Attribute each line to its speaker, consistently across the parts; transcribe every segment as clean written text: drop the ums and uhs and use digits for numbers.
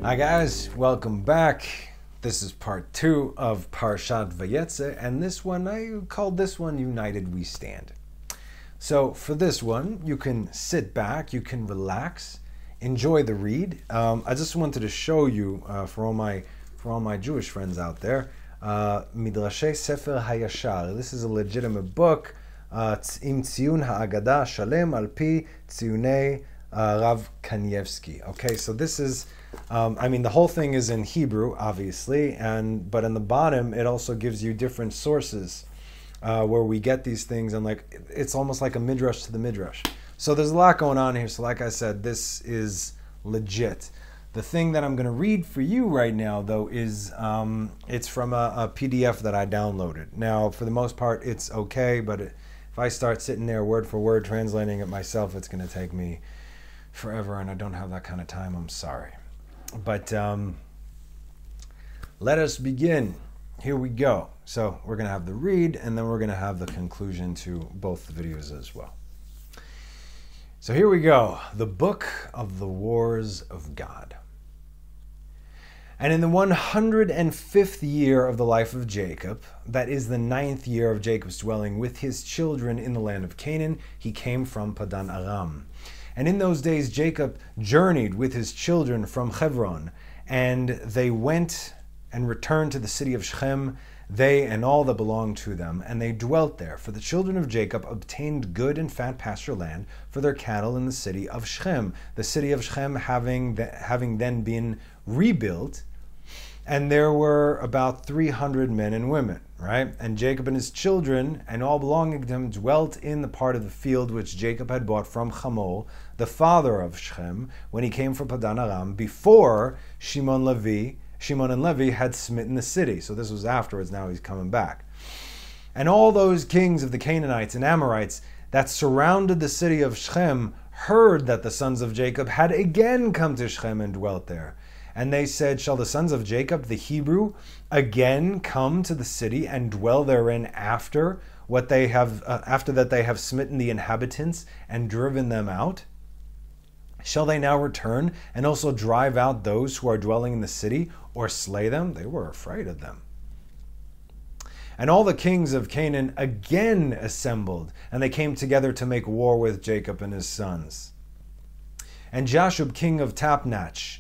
Speaker 1: Hi guys, welcome back. This is part 2 of Parashat Vayetseh, and this one, I called this one United We Stand. So for this one, you can sit back, you can relax, enjoy the read. I just wanted to show you, for all my Jewish friends out there, Midrashei Sefer Hayashar. This is a legitimate book, Im Tziyun Ha'agada Shalem Al Pi Tziyunei Rav Kanievsky. Okay, so this is, the whole thing is in Hebrew, obviously, but in the bottom, it also gives you different sources where we get these things, and it's almost like a midrash to the midrash. So there's a lot going on here. So like I said, this is legit. The thing that I'm going to read for you right now, though, is it's from a PDF that I downloaded. Now, for the most part, it's okay, but if I start sitting there word for word translating it myself, it's going to take me forever, and I don't have that kind of time. I'm sorry. But let us begin. Here we go. So we're going to have the read, and then we're going to have the conclusion to both the videos as well. So here we go. The Book of the Wars of God. And in the 105th year of the life of Jacob, that is the 9th year of Jacob's dwelling with his children in the land of Canaan, he came from Padan Aram. And in those days Jacob journeyed with his children from Hebron, and they went and returned to the city of Shechem, they and all that belonged to them, and they dwelt there. For the children of Jacob obtained good and fat pasture land for their cattle in the city of Shechem, the city of Shechem having then been rebuilt, and there were about 300 men and women, right? And Jacob and his children and all belonging to him dwelt in the part of the field which Jacob had bought from Hamor, the father of Shechem, when he came from Padan Aram, before Shimon and Levi had smitten the city. So this was afterwards, now he's coming back. And all those kings of the Canaanites and Amorites that surrounded the city of Shechem heard that the sons of Jacob had again come to Shechem and dwelt there. And they said, shall the sons of Jacob, the Hebrew, again come to the city and dwell therein after that they have smitten the inhabitants and driven them out? Shall they now return and also drive out those who are dwelling in the city, or slay them? They were afraid of them. And all the kings of Canaan again assembled, and they came together to make war with Jacob and his sons. And Jashub, king of Tapnach,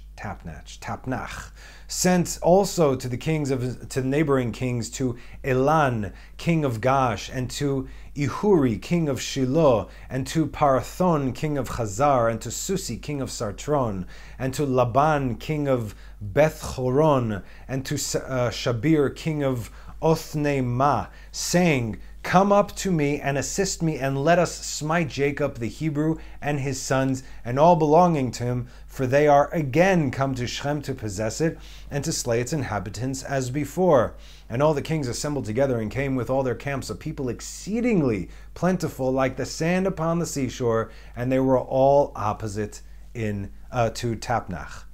Speaker 1: sent also to the neighboring kings, to Elan, king of Gash, and to Ihuri, king of Shiloh, and to Parathon, king of Chazar, and to Susi, king of Sartron, and to Laban, king of Beth Horon, and to Shabir, king of Othnei Ma, saying, come up to me and assist me, and let us smite Jacob the Hebrew and his sons and all belonging to him, for they are again come to Shechem to possess it and to slay its inhabitants as before. And all the kings assembled together and came with all their camps, a people exceedingly plentiful, like the sand upon the seashore, and they were all opposite to Tapnach.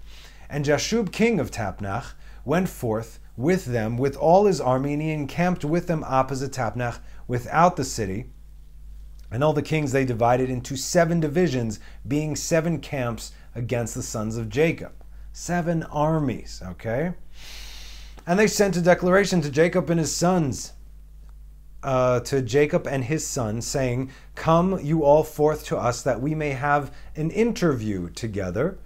Speaker 1: And Jashub, king of Tapnach, went forth with them with all his army, and he encamped with them opposite Tapnach, without the city. And all the kings they divided into 7 divisions, being 7 camps against the sons of Jacob. 7 armies, okay? And they sent a declaration to Jacob and his sons, saying, come you all forth to us, that we may have an interview together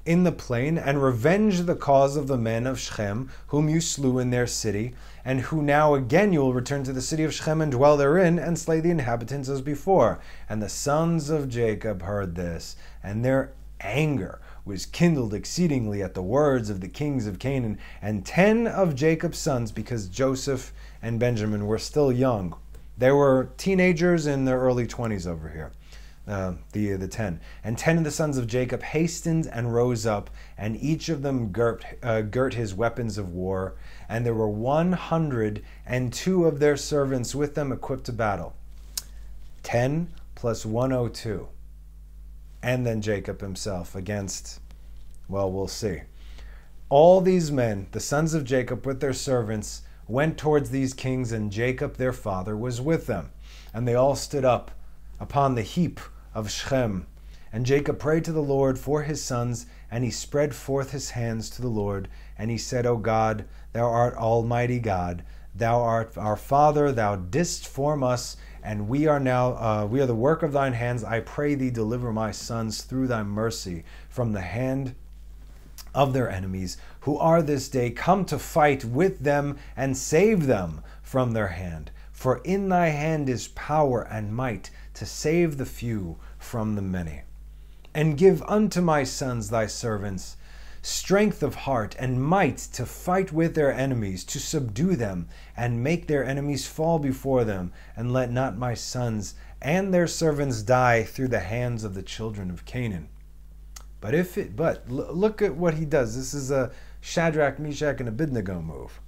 Speaker 1: in the plain, and revenge the cause of the men of Shechem, whom you slew in their city, and who now again you will return to the city of Shechem and dwell therein, and slay the inhabitants as before. And the sons of Jacob heard this, and their anger was kindled exceedingly at the words of the kings of Canaan. And 10 of Jacob's sons, because Joseph and Benjamin were still young, they were teenagers in their early 20s over here. The 10. And 10 of the sons of Jacob hastened and rose up, and each of them girt his weapons of war. And there were 102 of their servants with them equipped to battle. 10 plus 102. And then Jacob himself against, well, we'll see. All these men, the sons of Jacob with their servants, went towards these kings, and Jacob their father was with them. And they all stood up upon the heap of Shechem, And Jacob prayed to the Lord for his sons, and he spread forth his hands to the Lord, and he said, O God, thou art Almighty God, thou art our Father, thou didst form us, and we are the work of thine hands. I pray thee, deliver my sons through thy mercy from the hand of their enemies, who are this day come to fight with them, and save them from their hand. For in thy hand is power and might to save the few from the many. And give unto my sons thy servants strength of heart and might to fight with their enemies, to subdue them, and make their enemies fall before them. And let not my sons and their servants die through the hands of the children of Canaan. But look at what he does. This is a Shadrach, Meshach, and Abednego move.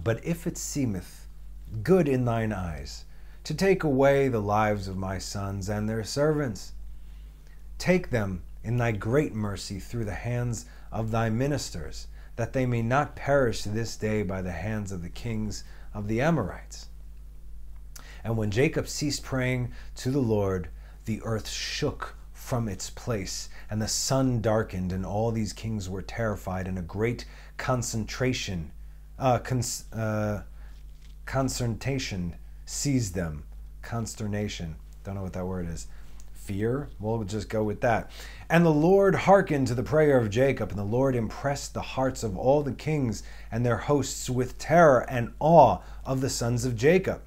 Speaker 1: But if it seemeth good in thine eyes to take away the lives of my sons and their servants, take them in thy great mercy through the hands of thy ministers, that they may not perish this day by the hands of the kings of the Amorites. And when Jacob ceased praying to the Lord, the earth shook from its place, and the sun darkened, and all these kings were terrified, and a great consternation seized them. Consternation. Don't know what that word is. Fear? We'll just go with that. And the Lord hearkened to the prayer of Jacob, and the Lord impressed the hearts of all the kings and their hosts with terror and awe of the sons of Jacob.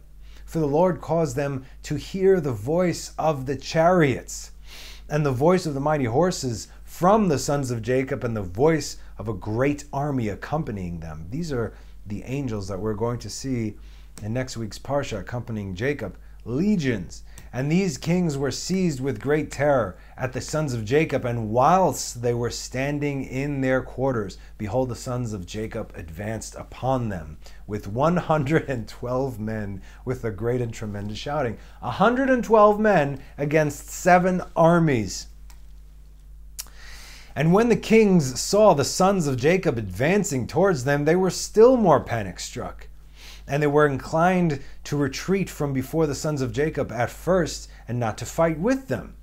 Speaker 1: For the Lord caused them to hear the voice of the chariots, and the voice of the mighty horses from the sons of Jacob, and the voice of a great army accompanying them. These are the angels that we're going to see in next week's Parsha accompanying Jacob. Legions. And these kings were seized with great terror at the sons of Jacob, and whilst they were standing in their quarters, behold, the sons of Jacob advanced upon them with 112 men with a great and tremendous shouting. 112 men against 7 armies. And when the kings saw the sons of Jacob advancing towards them, they were still more panic-struck. And they were inclined to retreat from before the sons of Jacob at first, and not to fight with them.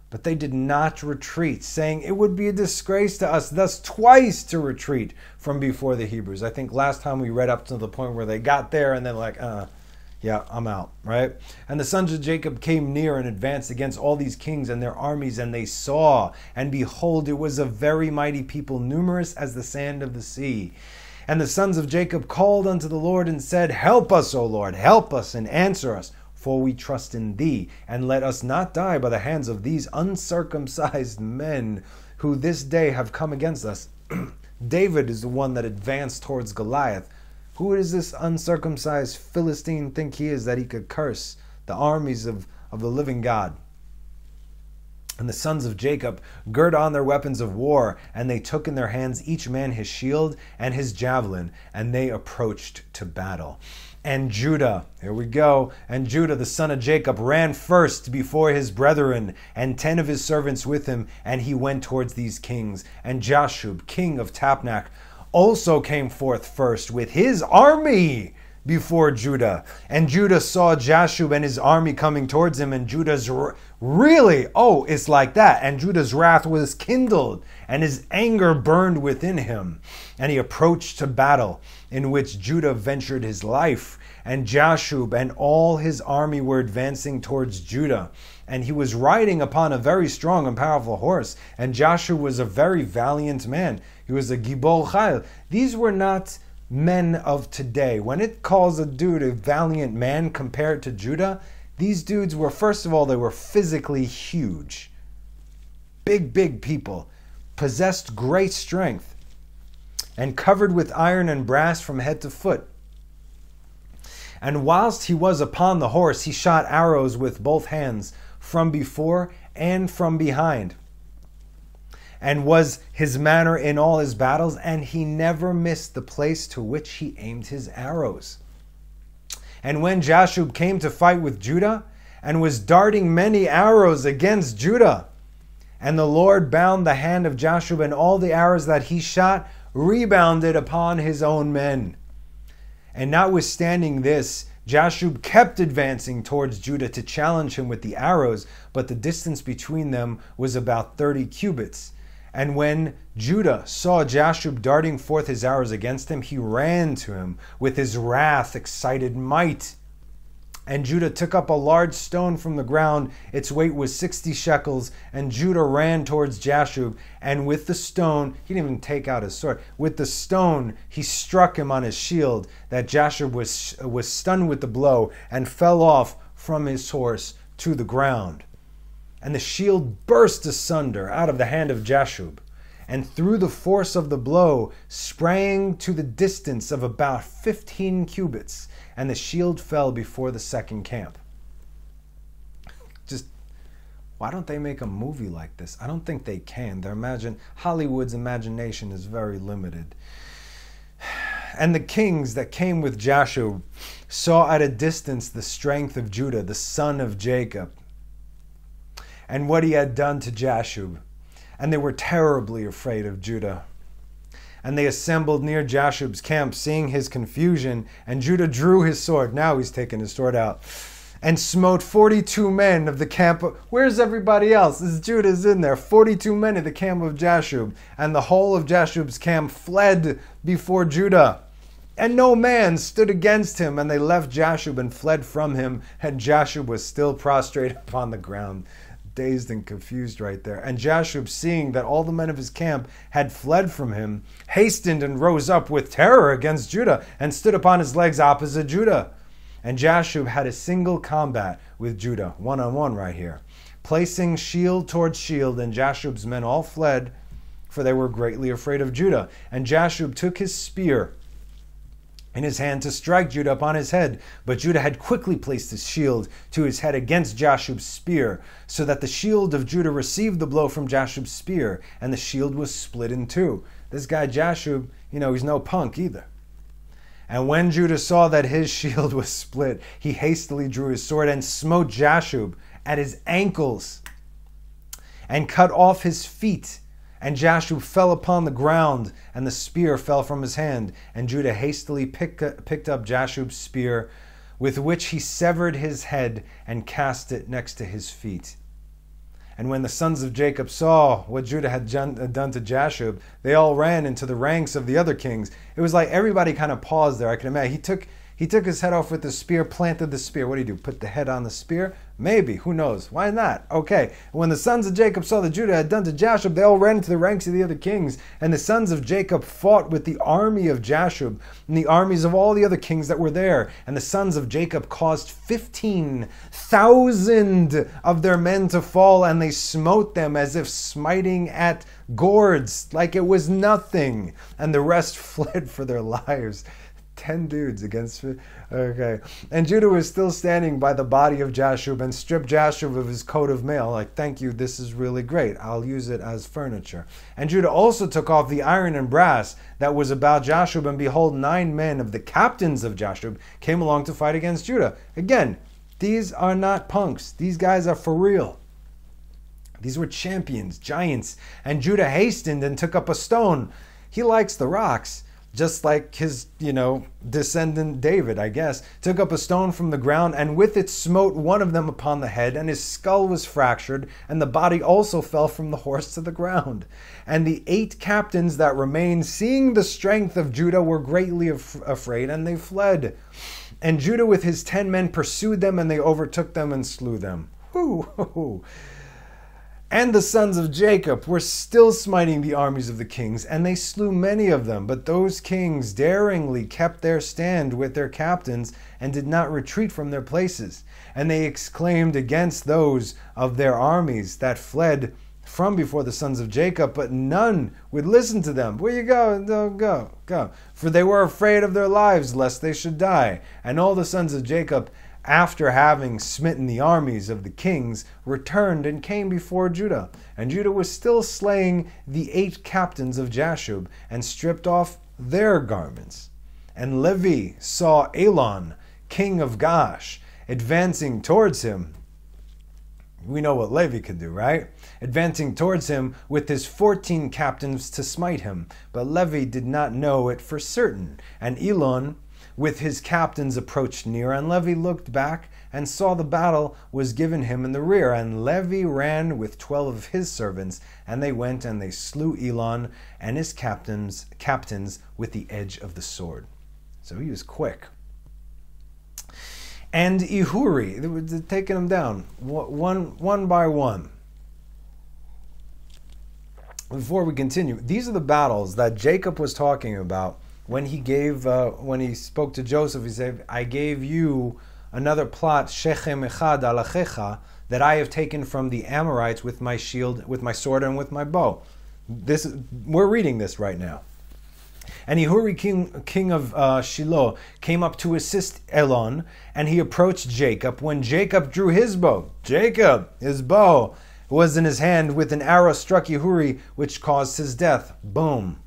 Speaker 1: But they did not retreat, saying, it would be a disgrace to us thus twice to retreat from before the Hebrews. I think last time we read up to the point where they got there, and then yeah, I'm out, right? And the sons of Jacob came near and advanced against all these kings and their armies, and they saw, and behold, it was a very mighty people, numerous as the sand of the sea. And the sons of Jacob called unto the Lord and said, help us, O Lord, help us and answer us, for we trust in thee, and let us not die by the hands of these uncircumcised men who this day have come against us. David is the one that advanced towards Goliath. Who does this uncircumcised Philistine think he is, that he could curse the armies of the living God? And the sons of Jacob girt on their weapons of war, and they took in their hands each man his shield and his javelin, and they approached to battle. And Judah, here we go, and Judah the son of Jacob ran first before his brethren, and 10 of his servants with him, and he went towards these kings. And Jashub, king of Tapnach, also came forth first with his army before Judah. And Judah saw Jashub and his army coming towards him, and Judah's it's like that. And Judah's wrath was kindled, and his anger burned within him. And he approached to battle, in which Judah ventured his life. And Jashub and all his army were advancing towards Judah. And he was riding upon a very strong and powerful horse. And Jashub was a very valiant man. He was a Gibor Chayil. These were not men of today. When it calls a dude a valiant man compared to Judah, these dudes were, first of all, they were physically huge. Big people. Possessed great strength. And covered with iron and brass from head to foot. And whilst he was upon the horse, he shot arrows with both hands, from before and from behind. And was his manner in all his battles, and he never missed the place to which he aimed his arrows. And when Jashub came to fight with Judah, and was darting many arrows against Judah, and the Lord bound the hand of Jashub, and all the arrows that he shot rebounded upon his own men. And notwithstanding this, Jashub kept advancing towards Judah to challenge him with the arrows, but the distance between them was about 30 cubits. And when Judah saw Jashub darting forth his arrows against him, he ran to him with his wrath excited might. And Judah took up a large stone from the ground. Its weight was 60 shekels. And Judah ran towards Jashub. And with the stone, he didn't even take out his sword. With the stone, he struck him on his shield, that Jashub was stunned with the blow and fell off from his horse to the ground. And the shield burst asunder out of the hand of Jashub, and through the force of the blow sprang to the distance of about 15 cubits, and the shield fell before the second camp. Just, why don't they make a movie like this? I don't think they can. Hollywood's imagination is very limited. And the kings that came with Jashub saw at a distance the strength of Judah, the son of Jacob, and what he had done to Jashub. And they were terribly afraid of Judah. And they assembled near Jashub's camp, seeing his confusion. And Judah drew his sword. Now he's taken his sword out. And smote 42 men of the camp. Where's everybody else? Judah's in there. 42 men of the camp of Jashub. And the whole of Jashub's camp fled before Judah. And no man stood against him. And they left Jashub and fled from him. And Jashub was still prostrate upon the ground. Dazed and confused right there. And Jashub, seeing that all the men of his camp had fled from him, hastened and rose up with terror against Judah, and stood upon his legs opposite Judah. And Jashub had a single combat with Judah, one-on-one right here, placing shield towards shield, and Jashub's men all fled, for they were greatly afraid of Judah. And Jashub took his spear in his hand to strike Judah upon his head. But Judah had quickly placed his shield to his head against Jashub's spear, so that the shield of Judah received the blow from Jashub's spear, and the shield was split in two. This guy Jashub, he's no punk either. And when Judah saw that his shield was split, he hastily drew his sword and smote Jashub at his ankles and cut off his feet. And Jashub fell upon the ground, and the spear fell from his hand. And Judah hastily picked up Jashub's spear, with which he severed his head and cast it next to his feet. And when the sons of Jacob saw what Judah had done to Jashub, they all ran into the ranks of the other kings. It was like everybody kind of paused there. I can imagine. He took his head off with the spear, planted the spear. What do? Put the head on the spear? Maybe. Who knows? Why not? Okay. When the sons of Jacob saw that Judah had done to Jashub, they all ran into the ranks of the other kings. And the sons of Jacob fought with the army of Jashub and the armies of all the other kings that were there. And the sons of Jacob caused 15,000 of their men to fall, and they smote them as if smiting at gourds, like it was nothing. And the rest fled for their lives. 10 dudes against... Okay. And Judah was still standing by the body of Jashub and stripped Jashub of his coat of mail. Like, thank you, this is really great. I'll use it as furniture. And Judah also took off the iron and brass that was about Jashub. And behold, 9 men of the captains of Jashub came along to fight against Judah. Again, these are not punks. These guys are for real. These were champions, giants. And Judah hastened and took up a stone. He likes the rocks. Just like his, descendant David, I guess, took up a stone from the ground, and with it smote one of them upon the head, and his skull was fractured, and the body also fell from the horse to the ground. And the 8 captains that remained, seeing the strength of Judah, were greatly afraid, and they fled. And Judah with his 10 men pursued them, and they overtook them and slew them. Whoo! And the sons of Jacob were still smiting the armies of the kings, and they slew many of them. But those kings daringly kept their stand with their captains and did not retreat from their places. And they exclaimed against those of their armies that fled from before the sons of Jacob, but none would listen to them. Where you go? Go. For they were afraid of their lives, lest they should die. And all the sons of Jacob, after having smitten the armies of the kings, returned and came before Judah. And Judah was still slaying the 8 captains of Jashub, and stripped off their garments. And Levi saw Elon, king of Gash, advancing towards him. We know what Levi could do, right? Advancing towards him with his 14 captains to smite him. But Levi did not know it for certain. And Elon with his captains approached near, and Levi looked back and saw the battle was given him in the rear. And Levi ran with 12 of his servants, and they went and they slew Elon and his captains with the edge of the sword. So he was quick. And Ihuri, they were taking them down one by one. Before we continue, these are the battles that Jacob was talking about when he spoke to Joseph. He said, "I gave you another plot, Shechem echad alachecha, that I have taken from the Amorites with my shield, with my sword, and with my bow." We're reading this right now. And Ihuri, king of Shiloh, came up to assist Elon, and he approached Jacob. When Jacob drew his bow, his bow was in his hand, with an arrow struck Ihuri, which caused his death. Boom.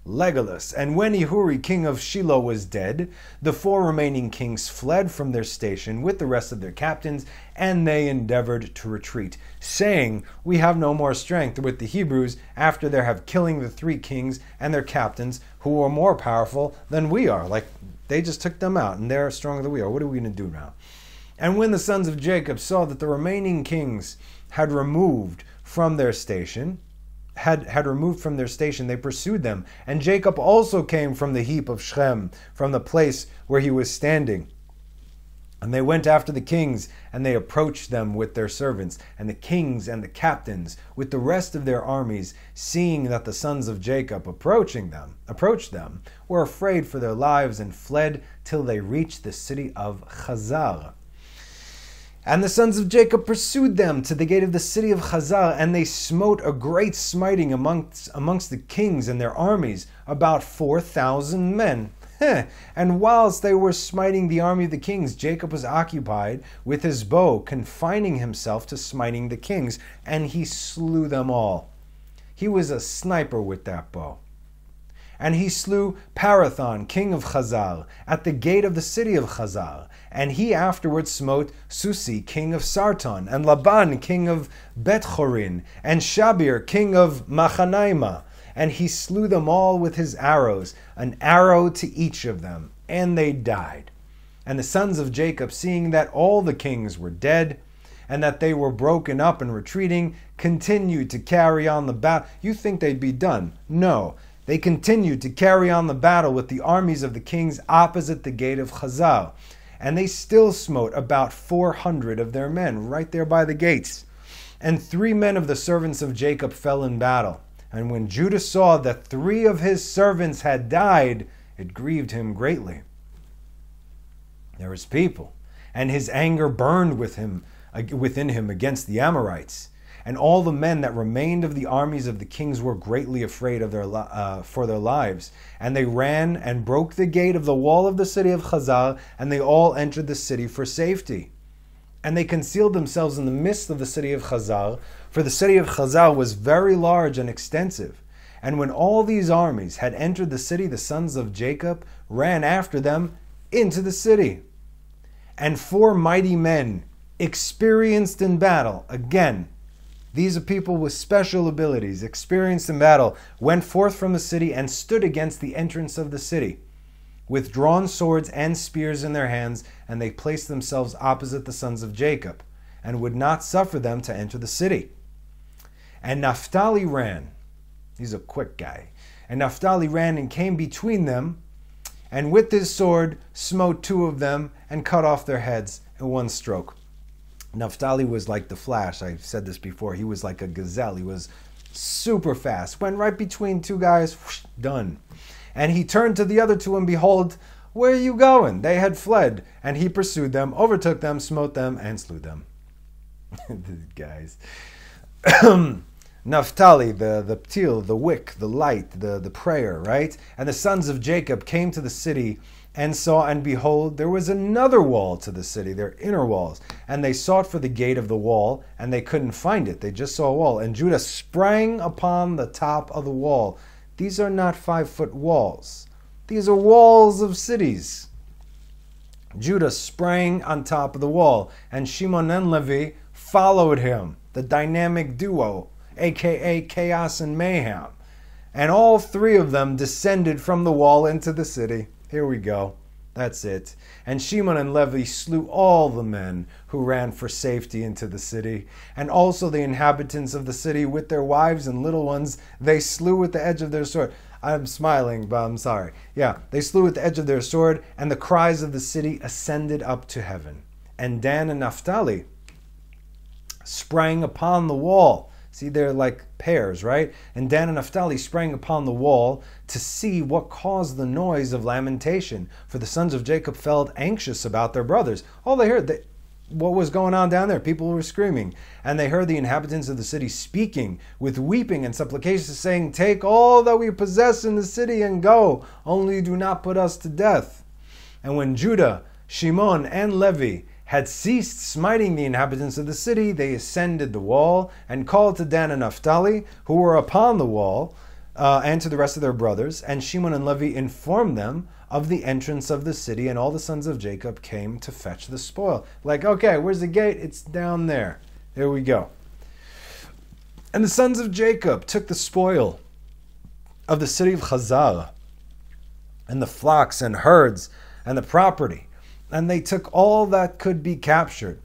Speaker 1: Legolas. And when Ihuri, king of Shiloh, was dead, the 4 remaining kings fled from their station with the rest of their captains, and they endeavored to retreat, saying, "We have no more strength with the Hebrews after they have killing the 3 kings and their captains, who are more powerful than we are." Like, they just took them out, and they're stronger than we are. What are we going to do now? And when the sons of Jacob saw that the remaining kings had removed from their station, they pursued them. And Jacob also came from the heap of Shechem, from the place where he was standing. And they went after the kings, and they approached them with their servants. And the kings and the captains with the rest of their armies, seeing that the sons of Jacob approached them, were afraid for their lives, and fled till they reached the city of Chazar. And the sons of Jacob pursued them to the gate of the city of Chazar, and they smote a great smiting amongst the kings and their armies, about 4,000 men. And whilst they were smiting the army of the kings, Jacob was occupied with his bow, confining himself to smiting the kings, and he slew them all. He was a sniper with that bow. And he slew Parathon, king of Chazar, at the gate of the city of Chazar. And he afterwards smote Susi, king of Sarton, and Laban, king of Beth-Chorin, and Shabir, king of Machanaima. And he slew them all with his arrows, an arrow to each of them, and they died. And the sons of Jacob, seeing that all the kings were dead, and that they were broken up and retreating, continued to carry on the battle. You think they'd be done? No. They continued to carry on the battle with the armies of the kings opposite the gate of Chazar. And they still smote about 400 of their men right there by the gates. And 3 men of the servants of Jacob fell in battle. And when Judah saw that 3 of his servants had died, it grieved him greatly. There was people, and his anger burned within him against the Amorites. And all the men that remained of the armies of the kings were greatly afraid of for their lives. And they ran and broke the gate of the wall of the city of Chazar, and they all entered the city for safety. And they concealed themselves in the midst of the city of Chazar, for the city of Chazar was very large and extensive. And when all these armies had entered the city, the sons of Jacob ran after them into the city. And 4 mighty men, experienced in battle, again, these are people with special abilities, experienced in battle, went forth from the city and stood against the entrance of the city, with drawn swords and spears in their hands, and they placed themselves opposite the sons of Jacob, and would not suffer them to enter the city. And Naphtali ran. He's a quick guy. And Naphtali ran and came between them, and with his sword smote 2 of them, and cut off their heads in one stroke. Naphtali was like the Flash. I've said this before. He was like a gazelle. He was super fast. Went right between 2 guys. Whoosh, done. And he turned to the other 2, and behold, where are you going? They had fled. And he pursued them, overtook them, smote them, and slew them. These guys. Naphtali, the ptil, the wick, the light, the prayer, right? And the sons of Jacob came to the city and saw, and behold, there was another wall to the city, their inner walls. And they sought for the gate of the wall, and they couldn't find it. They just saw a wall. And Judah sprang upon the top of the wall. These are not 5-foot walls. These are walls of cities. Judah sprang on top of the wall, and Shimon and Levi followed him, the dynamic duo, aka chaos and mayhem. And all 3 of them descended from the wall into the city. Here we go. That's it. And Shimon and Levi slew all the men who ran for safety into the city, and also the inhabitants of the city with their wives and little ones, they slew with the edge of their sword. I'm smiling, but I'm sorry. Yeah, they slew with the edge of their sword, and the cries of the city ascended up to heaven. And Dan and Naphtali sprang upon the wall. See, they're like pairs, right? And Dan and Naphtali sprang upon the wall to see what caused the noise of lamentation. For the sons of Jacob felt anxious about their brothers. All they heard, what was going on down there? People were screaming. And they heard the inhabitants of the city speaking with weeping and supplications, saying, "Take all that we possess in the city and go. Only do not put us to death." And when Judah, Shimon, and Levi had ceased smiting the inhabitants of the city, they ascended the wall and called to Dan and Naphtali, who were upon the wall, and to the rest of their brothers. And Shimon and Levi informed them of the entrance of the city, and all the sons of Jacob came to fetch the spoil. Like, okay, where's the gate? It's down there. There we go. And the sons of Jacob took the spoil of the city of Chazar, and the flocks and herds and the property, and they took all that could be captured,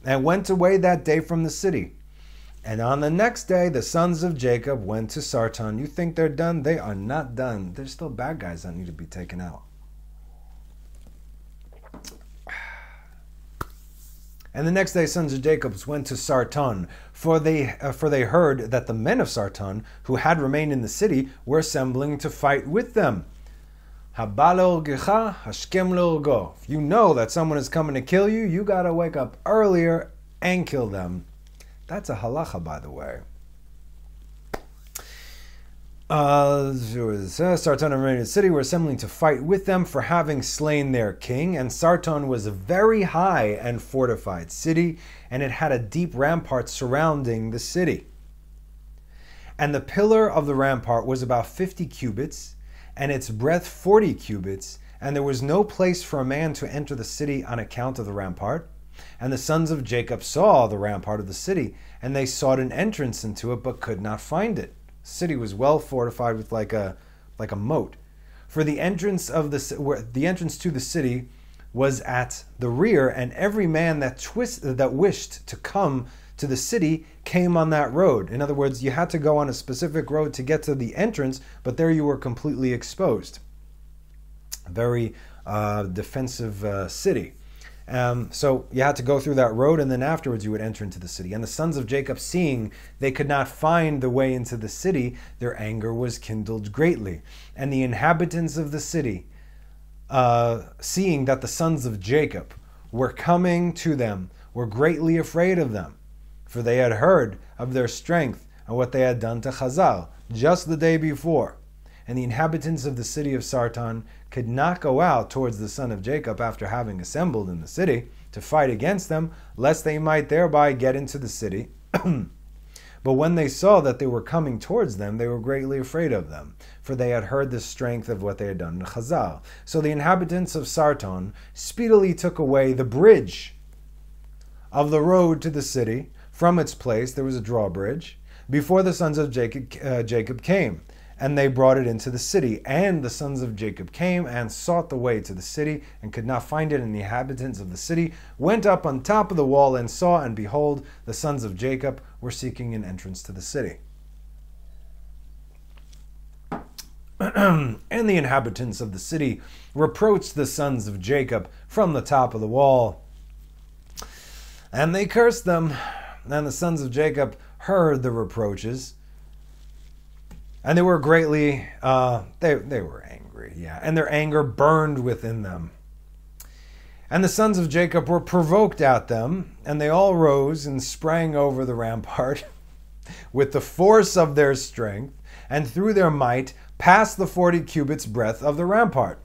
Speaker 1: and went away that day from the city. And on the next day, the sons of Jacob went to Sarton. You think they're done? They are not done. There's still bad guys that need to be taken out. And the next day, sons of Jacob went to Sarton, for they heard that the men of Sarton, who had remained in the city, were assembling to fight with them. If you know that someone is coming to kill you, you got to wake up earlier and kill them. That's a halacha, by the way. Sarton and the city were assembling to fight with them for having slain their king. And Sarton was a very high and fortified city, and it had a deep rampart surrounding the city. And the pillar of the rampart was about 50 cubits, and its breadth 40 cubits, and there was no place for a man to enter the city on account of the rampart. And the sons of Jacob saw the rampart of the city, and they sought an entrance into it, but could not find it. The city was well fortified with like a moat. For the entrance to the city was at the rear, and every man that wished to come to the city came on that road. In other words, you had to go on a specific road to get to the entrance, but there you were completely exposed. A very defensive city. So you had to go through that road, and then afterwards you would enter into the city. And the sons of Jacob, seeing they could not find the way into the city, their anger was kindled greatly. And the inhabitants of the city, seeing that the sons of Jacob were coming to them, were greatly afraid of them. For they had heard of their strength and what they had done to Chazal just the day before. And the inhabitants of the city of Sarton could not go out towards the son of Jacob after having assembled in the city to fight against them, lest they might thereby get into the city. But when they saw that they were coming towards them, they were greatly afraid of them, for they had heard the strength of what they had done to Chazal. So the inhabitants of Sarton speedily took away the bridge of the road to the city. From its place there was a drawbridge before the sons of Jacob came, and they brought it into the city. And the sons of Jacob came and sought the way to the city, and could not find it. And the inhabitants of the city went up on top of the wall and saw, and behold, the sons of Jacob were seeking an entrance to the city. And the inhabitants of the city reproached the sons of Jacob from the top of the wall, and they cursed them. And the sons of Jacob heard the reproaches, and they were greatly, they were angry, and their anger burned within them. And the sons of Jacob were provoked at them, and they all rose and sprang over the rampart with the force of their strength, and through their might passed the 40 cubits breadth of the rampart.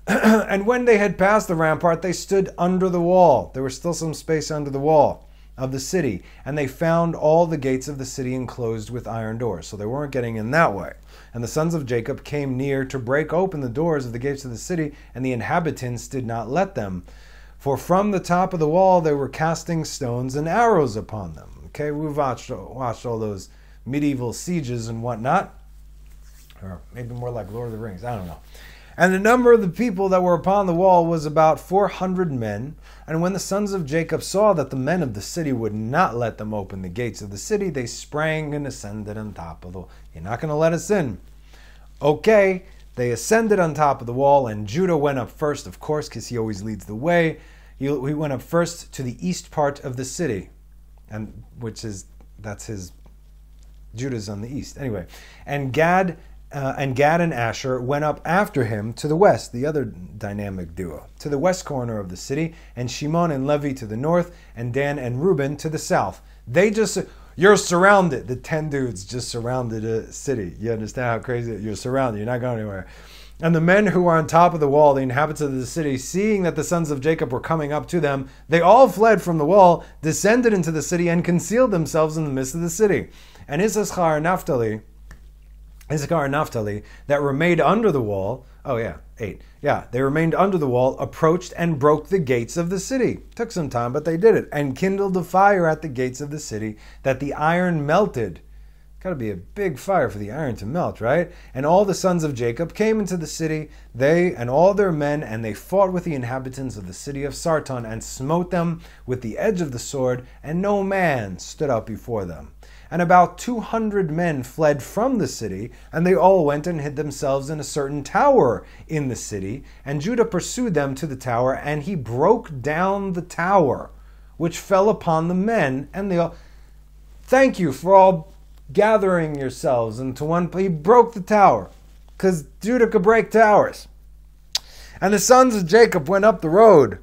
Speaker 1: And when they had passed the rampart, they stood under the wall. There was still some space under the wall of the city, and they found all the gates of the city enclosed with iron doors, so they weren't getting in that way. And the sons of Jacob came near to break open the doors of the gates of the city, and the inhabitants did not let them, for from the top of the wall they were casting stones and arrows upon them. Okay, we've watched all those medieval sieges and whatnot, or maybe more like Lord of the Rings, I don't know. And the number of the people that were upon the wall was about 400 men. And when the sons of Jacob saw that the men of the city would not let them open the gates of the city, they sprang and ascended on top of the wall. You're not going to let us in. Okay, they ascended on top of the wall, and Judah went up first, of course, because he always leads the way. He went up first to the east part of the city, and Judah's on the east. Anyway, and Gad and Asher went up after him to the west, the other dynamic duo, to the west corner of the city, and Shimon and Levi to the north, and Dan and Reuben to the south. You're surrounded. The 10 dudes just surrounded a city. You understand how crazy it is? You're surrounded. You're not going anywhere. And the men who were on top of the wall, the inhabitants of the city, seeing that the sons of Jacob were coming up to them, they all fled from the wall, descended into the city, and concealed themselves in the midst of the city. And Issachar and Naphtali, that remained under the wall, 8. They remained under the wall, approached and broke the gates of the city. Took some time, but they did it. And kindled a fire at the gates of the city, that the iron melted. Got to be a big fire for the iron to melt, right? And all the sons of Jacob came into the city, they and all their men, and they fought with the inhabitants of the city of Sarton, and smote them with the edge of the sword, and no man stood up before them. And about 200 men fled from the city, and they all went and hid themselves in a certain tower in the city. And Judah pursued them to the tower, and he broke down the tower, which fell upon the men. And they all, thank you for all gathering yourselves into one place. He broke the tower, because Judah could break towers. And the sons of Jacob went up the road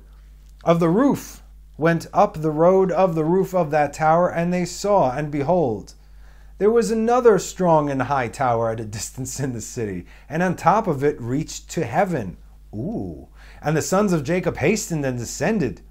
Speaker 1: of the roof of the roof of that tower, and they saw, and behold, there was another strong and high tower at a distance in the city, and on top of it reached to heaven. And the sons of Jacob hastened and descended.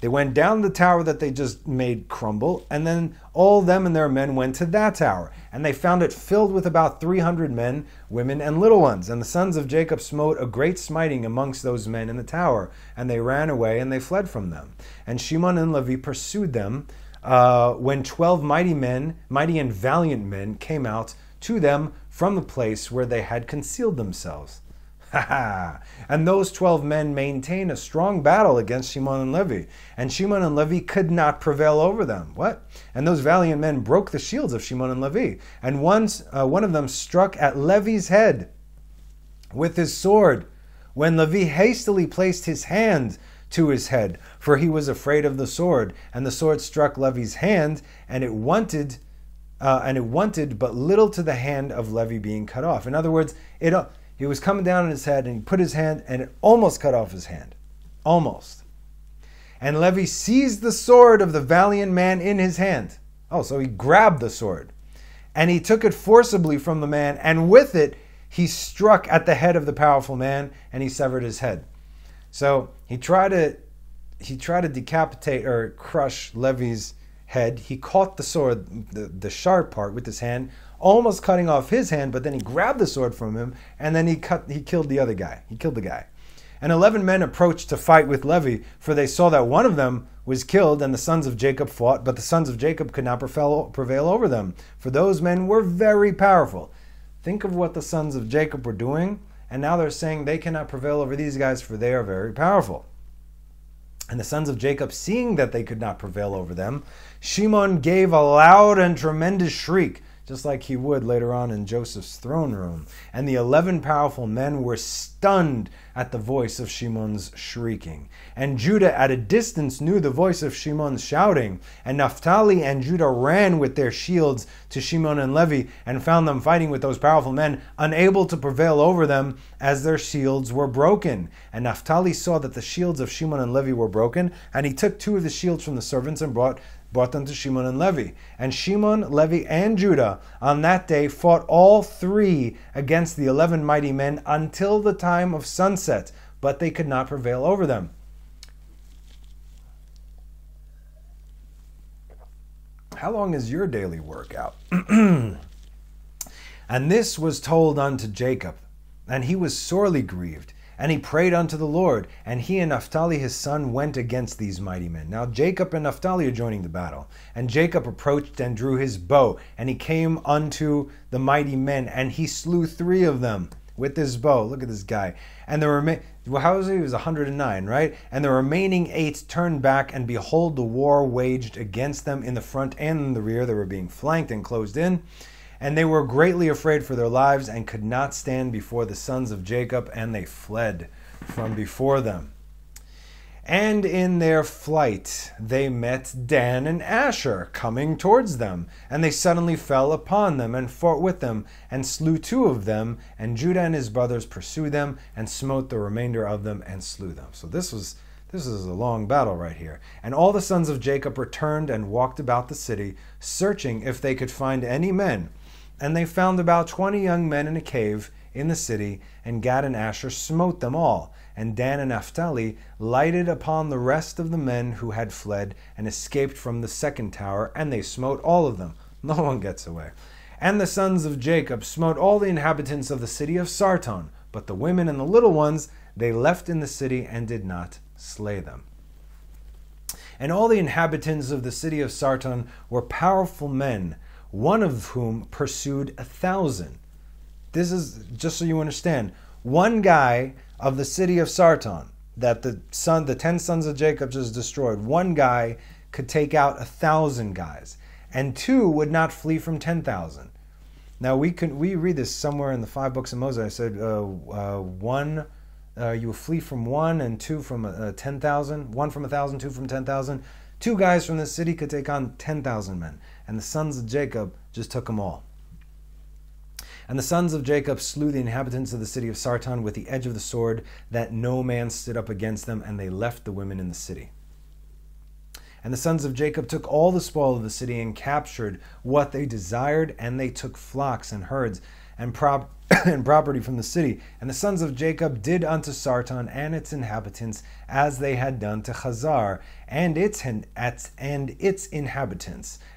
Speaker 1: They went down the tower that they just made crumble, and then all them and their men went to that tower. And they found it filled with about 300 men, women, and little ones. And the sons of Jacob smote a great smiting amongst those men in the tower. And they ran away, and they fled from them. And Shimon and Levi pursued them, when 12 mighty and valiant men came out to them from the place where they had concealed themselves. And those 12 men maintained a strong battle against Shimon and Levi, and Shimon and Levi could not prevail over them. And those valiant men broke the shields of Shimon and Levi, and one of them struck at Levi's head with his sword, when Levi hastily placed his hand to his head, for he was afraid of the sword. And the sword struck Levi's hand, and it wanted but little to the hand of Levi being cut off. In other words, he was coming down on his head, and he put his hand, and it almost cut off his hand. Almost. And Levi seized the sword of the valiant man in his hand. So he grabbed the sword. And he took it forcibly from the man, and with it he struck at the head of the powerful man, and he severed his head. So he tried to decapitate or crush Levi's head. He caught the sword, the sharp part, with his hand, almost cutting off his hand, but then he grabbed the sword from him, and then he killed the other guy. He killed the guy. And 11 men approached to fight with Levi, for they saw that one of them was killed, and the sons of Jacob fought, but the sons of Jacob could not prevail over them, for those men were very powerful. Think of what the sons of Jacob were doing, and now they're saying they cannot prevail over these guys, for they are very powerful. And the sons of Jacob, seeing that they could not prevail over them, Shimon gave a loud and tremendous shriek, just like he would later on in Joseph's throne room. And the 11 powerful men were stunned at the voice of Shimon's shrieking. And Judah at a distance knew the voice of Shimon's shouting. And Naphtali and Judah ran with their shields to Shimon and Levi, and found them fighting with those powerful men, unable to prevail over them, as their shields were broken. And Naphtali saw that the shields of Shimon and Levi were broken, and he took 2 of the shields from the servants and brought them to Shimon and Levi. And Shimon, Levi, and Judah on that day fought all 3 against the 11 mighty men until the time of sunset, but they could not prevail over them. How long is your daily workout? And this was told unto Jacob, and he was sorely grieved. And he prayed unto the Lord, and he and Naphtali his son went against these mighty men. Now Jacob and Naphtali are joining the battle. And Jacob approached and drew his bow, and he came unto the mighty men, and he slew 3 of them with this bow. Look at this guy. And how was he? He was 109, right? And the remaining 8 turned back, and behold, the war waged against them in the front and in the rear. They were being flanked and closed in. And they were greatly afraid for their lives and could not stand before the sons of Jacob, and they fled from before them. And in their flight they met Dan and Asher coming towards them, and they suddenly fell upon them and fought with them and slew 2 of them, and Judah and his brothers pursued them and smote the remainder of them and slew them. So this is a long battle right here. And all the sons of Jacob returned and walked about the city, searching if they could find any men. And they found about 20 young men in a cave in the city, and Gad and Asher smote them all. And Dan and Naphtali lighted upon the rest of the men who had fled and escaped from the second tower, and they smote all of them. No one gets away. And the sons of Jacob smote all the inhabitants of the city of Sarton, but the women and the little ones they left in the city and did not slay them. And all the inhabitants of the city of Sarton were powerful men, one of whom pursued 1,000. This is just so you understand. One guy of the city of Sarton that the 10 sons of Jacob just destroyed, one guy could take out 1,000 guys, and 2 would not flee from 10,000. Now we read this somewhere in the 5 books of Moses. I said you flee from 1 and 2 from 10,000. 1 from 1,000, 2 from 10,000. 2 guys from the city could take on 10,000 men, and the sons of Jacob just took them all. And the sons of Jacob slew the inhabitants of the city of Sarton with the edge of the sword, that no man stood up against them, and they left the women in the city. And the sons of Jacob took all the spoil of the city and captured what they desired, and they took flocks and herds and property from the city. And the sons of Jacob did unto Sarton and its inhabitants as they had done to Chazar and its inhabitants,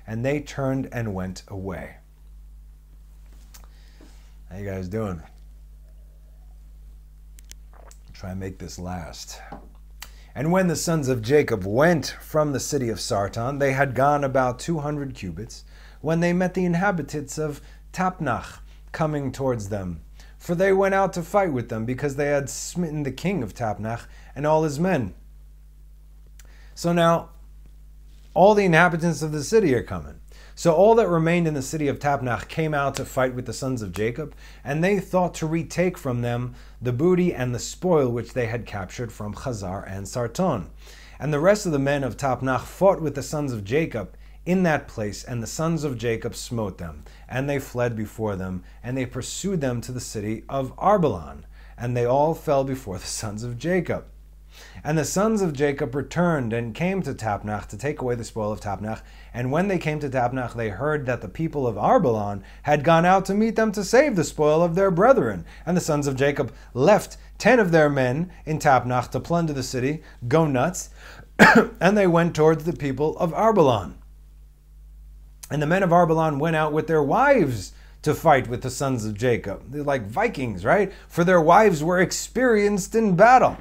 Speaker 1: and they turned and went away. How you guys doing? Try and make this last. And when the sons of Jacob went from the city of Sarton, they had gone about 200 cubits, when they met the inhabitants of Tapnach coming towards them. For they went out to fight with them, because they had smitten the king of Tapnach and all his men. So now, all the inhabitants of the city are coming. So all that remained in the city of Tapnach came out to fight with the sons of Jacob, and they thought to retake from them the booty and the spoil which they had captured from Chazar and Sarton. And the rest of the men of Tapnach fought with the sons of Jacob in that place, and the sons of Jacob smote them, and they fled before them, and they pursued them to the city of Arbalon, and they all fell before the sons of Jacob. And the sons of Jacob returned and came to Tapnach to take away the spoil of Tapnach. And when they came to Tapnach, they heard that the people of Arbalon had gone out to meet them to save the spoil of their brethren. And the sons of Jacob left 10 of their men in Tapnach to plunder the city, go nuts, and they went towards the people of Arbalon. And the men of Arbalon went out with their wives to fight with the sons of Jacob. They're like Vikings, right? For their wives were experienced in battle.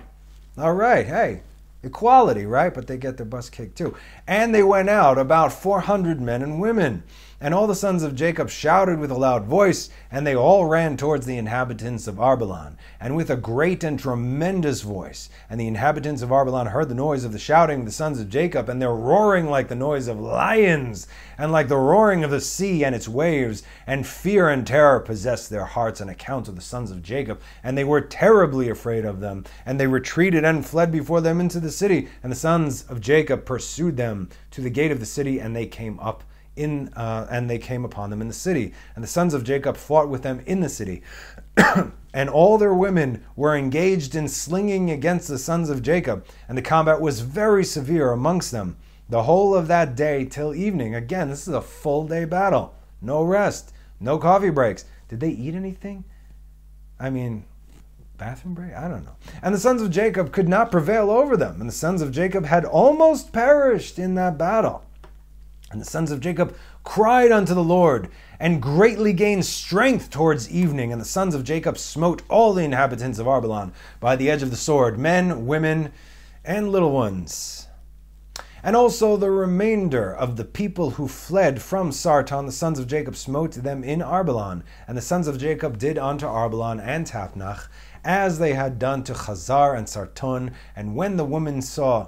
Speaker 1: All right, hey, equality, right? But they get their butts kicked too. And they went out, about 400 men and women. And all the sons of Jacob shouted with a loud voice, and they all ran towards the inhabitants of Arbalon, and with a great and tremendous voice. And the inhabitants of Arbalon heard the noise of the shouting of the sons of Jacob, and their roaring like the noise of lions, and like the roaring of the sea and its waves. And fear and terror possessed their hearts on account of the sons of Jacob, and they were terribly afraid of them. And they retreated and fled before them into the city. And the sons of Jacob pursued them to the gate of the city, and they came upon them in the city. And the sons of Jacob fought with them in the city. And all their women were engaged in slinging against the sons of Jacob. And the combat was very severe amongst them, the whole of that day till evening. Again, this is a full day battle. No rest, no coffee breaks. Did they eat anything? I mean, bathroom break? I don't know. And the sons of Jacob could not prevail over them. And the sons of Jacob had almost perished in that battle. And the sons of Jacob cried unto the Lord, and greatly gained strength towards evening. And the sons of Jacob smote all the inhabitants of Arbalon by the edge of the sword, men, women, and little ones. And also the remainder of the people who fled from Sarton, the sons of Jacob smote them in Arbelan. And the sons of Jacob did unto Arbelan and Tapnach, as they had done to Chazar and Sarton. And when the women saw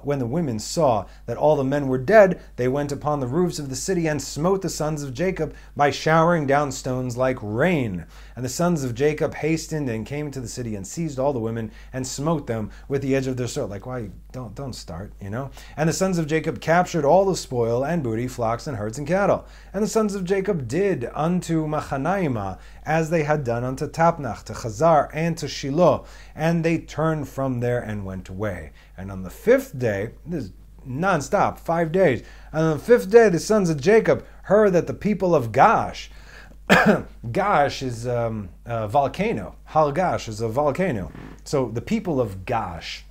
Speaker 1: that all the men were dead, they went upon the roofs of the city and smote the sons of Jacob by showering down stones like rain. And the sons of Jacob hastened and came to the city and seized all the women and smote them with the edge of their sword. Like, why? Don't start, you know? And the sons of Jacob captured all the spoil and booty, flocks and herds and cattle. And the sons of Jacob did unto Machanaima as they had done unto Tapnach, to Chazar, and to Shiloh. And they turned from there and went away. And on the fifth day, this is non-stop, 5 days. And on the fifth day, the sons of Jacob heard that the people of Gash, Gash is a volcano. Halgash is a volcano. So the people of Gash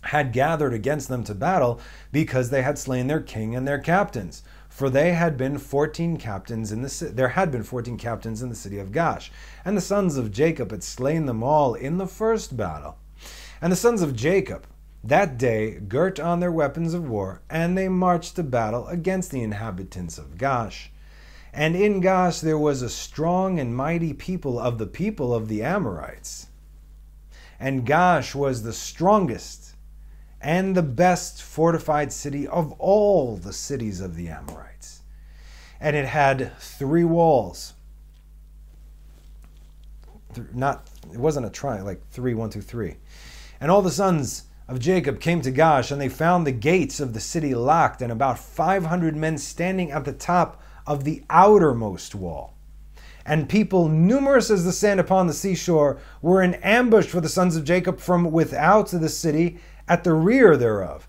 Speaker 1: had gathered against them to battle because they had slain their king and their captains. For they had been 14 captains in the there had been 14 captains in the city of Gash, and the sons of Jacob had slain them all in the first battle. And the sons of Jacob that day girt on their weapons of war, and they marched to battle against the inhabitants of Gash. And in Gash there was a strong and mighty people of the Amorites. And Gash was the strongest and the best fortified city of all the cities of the Amorites. And it had 3 walls. It wasn't a triangle, like 3, 1, 2, 3. And all the sons of Jacob came to Gash, and they found the gates of the city locked, and about 500 men standing at the top of the outermost wall. And people numerous as the sand upon the seashore were in ambush for the sons of Jacob from without the city at the rear thereof.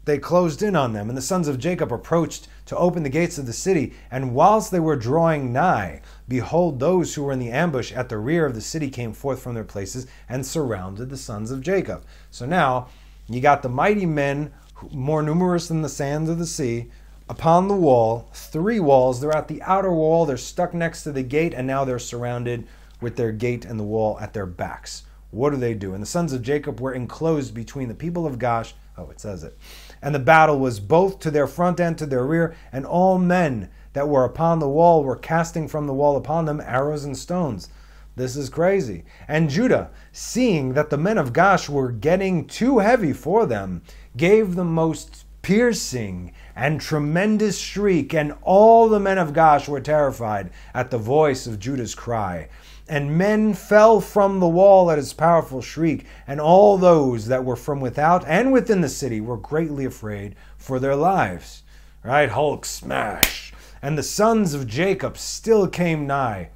Speaker 1: They closed in on them, and the sons of Jacob approached to open the gates of the city. And whilst they were drawing nigh, behold, those who were in the ambush at the rear of the city came forth from their places and surrounded the sons of Jacob. So now you got the mighty men, more numerous than the sands of the sea, upon the wall, 3 walls. They're at the outer wall, they're stuck next to the gate, and now they're surrounded with their gate and the wall at their backs. What do they do? And the sons of Jacob were enclosed between the people of Gash. Oh, it says it. And the battle was both to their front and to their rear, and all men that were upon the wall were casting from the wall upon them arrows and stones. This is crazy. And Judah, seeing that the men of Gash were getting too heavy for them, gave the most piercing and tremendous shriek, and all the men of Gash were terrified at the voice of Judah's cry. And men fell from the wall at his powerful shriek, and all those that were from without and within the city were greatly afraid for their lives. Right? Hulk smash. And the sons of Jacob still came nigh.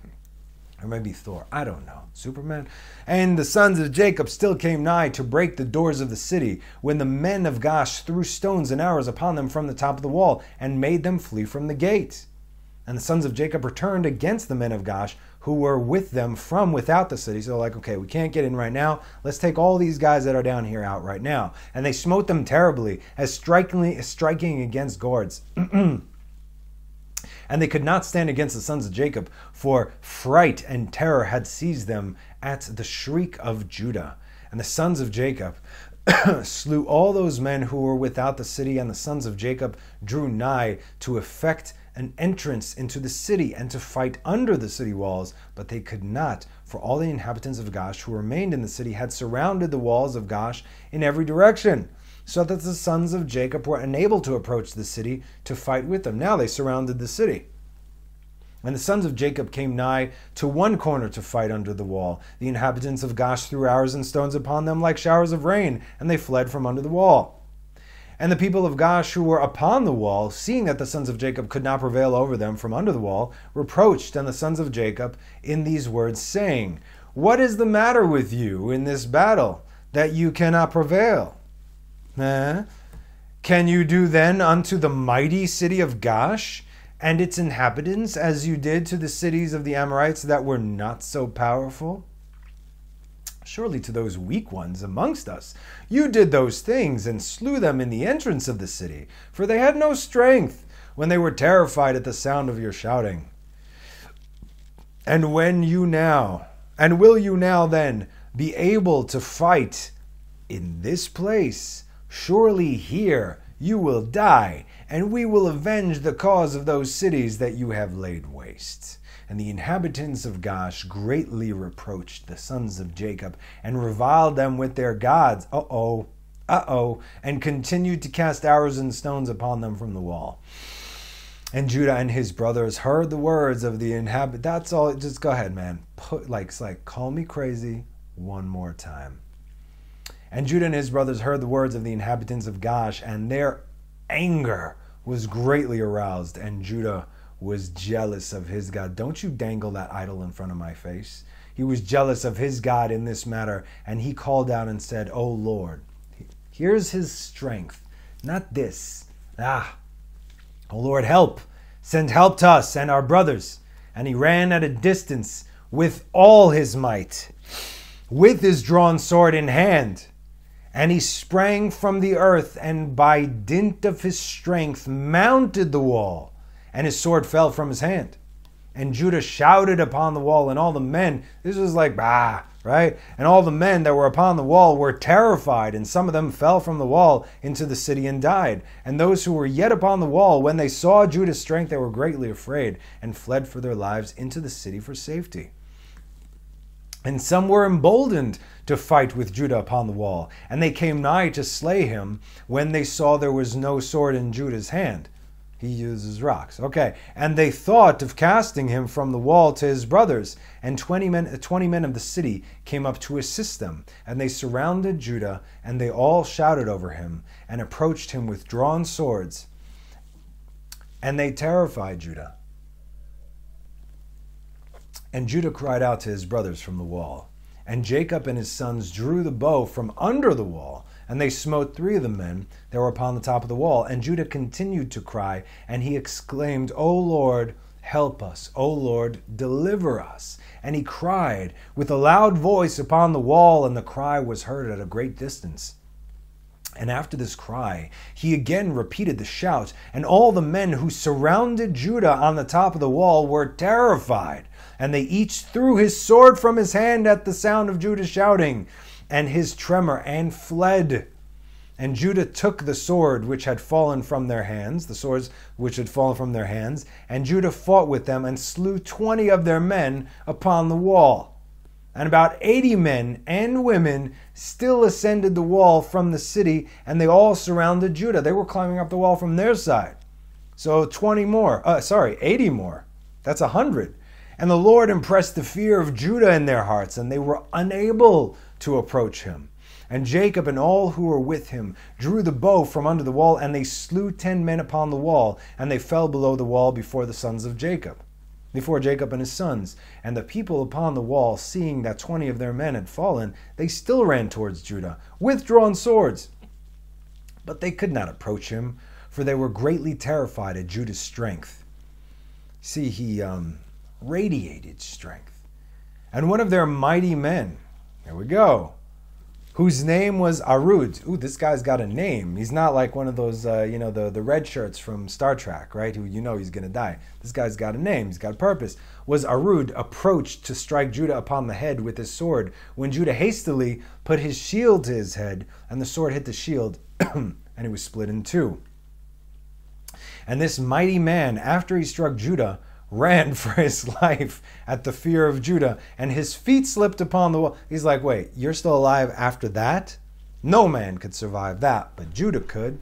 Speaker 1: Or maybe Thor, I don't know. Superman? And the sons of Jacob still came nigh to break the doors of the city, when the men of Gash threw stones and arrows upon them from the top of the wall, and made them flee from the gate. And the sons of Jacob returned against the men of Gash, who were with them from without the city. So they're like, okay, we can't get in right now. Let's take all these guys that are down here out right now. And they smote them terribly, as striking against gourds. And they could not stand against the sons of Jacob, for fright and terror had seized them at the shriek of Judah. And the sons of Jacob slew all those men who were without the city, and the sons of Jacob drew nigh to effect an entrance into the city and to fight under the city walls, but they could not, for all the inhabitants of Gash who remained in the city had surrounded the walls of Gash in every direction, so that the sons of Jacob were unable to approach the city to fight with them. Now they surrounded the city. And the sons of Jacob came nigh to one corner to fight under the wall. The inhabitants of Gash threw arrows and stones upon them like showers of rain, and they fled from under the wall. And the people of Gash who were upon the wall, seeing that the sons of Jacob could not prevail over them from under the wall, reproached the sons of Jacob in these words, saying, What is the matter with you in this battle, that you cannot prevail? Can you do then unto the mighty city of Gash and its inhabitants as you did to the cities of the Amorites that were not so powerful? Surely to those weak ones amongst us you did those things, and slew them in the entrance of the city, for they had no strength, when they were terrified at the sound of your shouting. And will you now then be able to fight in this place Surely here you will die, and we will avenge the cause of those cities that you have laid waste. And the inhabitants of Gash greatly reproached the sons of Jacob and reviled them with their gods. And continued to cast arrows and stones upon them from the wall. And Judah and his brothers heard the words of the inhabitants. That's all. Just go ahead, man. Call me crazy one more time. And Judah and his brothers heard the words of the inhabitants of Gash, and their anger was greatly aroused, and Judah was jealous of his God. Don't you dangle that idol in front of my face. He was jealous of his God in this matter, and he called out and said, O Lord, here's his strength, not this. O Lord, help. Send help to us and our brothers. And he ran at a distance with all his might, with his drawn sword in hand. And he sprang from the earth, and by dint of his strength mounted the wall, and his sword fell from his hand. And Judah shouted upon the wall, and all the men, this was like, right? And all the men that were upon the wall were terrified, and some of them fell from the wall into the city and died. And those who were yet upon the wall, when they saw Judah's strength, they were greatly afraid, and fled for their lives into the city for safety. And some were emboldened to fight with Judah upon the wall, and they came nigh to slay him when they saw there was no sword in Judah's hand. He uses rocks. Okay. And they thought of casting him from the wall to his brothers. And 20 men of the city came up to assist them. And they surrounded Judah, and they all shouted over him, and approached him with drawn swords. And they terrified Judah. And Judah cried out to his brothers from the wall. And Jacob and his sons drew the bow from under the wall, and they smote 3 of the men that were upon the top of the wall. And Judah continued to cry, and he exclaimed, O Lord, help us. O Lord, deliver us. And he cried with a loud voice upon the wall, and the cry was heard at a great distance. And after this cry, he again repeated the shout, and all the men who surrounded Judah on the top of the wall were terrified. And they each threw his sword from his hand at the sound of Judah shouting, and his tremor, and fled. And Judah took the sword which had fallen from their hands, the swords which had fallen from their hands, and Judah fought with them, and slew 20 of their men upon the wall. And about 80 men and women still ascended the wall from the city, and they all surrounded Judah. They were climbing up the wall from their side. So 80 more. That's 100. And the Lord impressed the fear of Judah in their hearts, and they were unable to approach him. And Jacob and all who were with him drew the bow from under the wall, and they slew 10 men upon the wall, and they fell below the wall before Jacob and his sons. And the people upon the wall, seeing that 20 of their men had fallen, they still ran towards Judah with drawn swords. But they could not approach him, for they were greatly terrified at Judah's strength. See, he radiated strength. And one of their mighty men, there we go, whose name was Arud. Ooh, this guy's got a name. He's not like one of those, the red shirts from Star Trek, right? Who he's going to die. This guy's got a name. He's got a purpose. Was Arud approached to strike Judah upon the head with his sword, when Judah hastily put his shield to his head, and the sword hit the shield, and it was split in 2. And this mighty man, after he struck Judah, ran for his life at the fear of Judah, and his feet slipped upon the wall. He's like, wait, you're still alive after that? No man could survive that, but Judah could.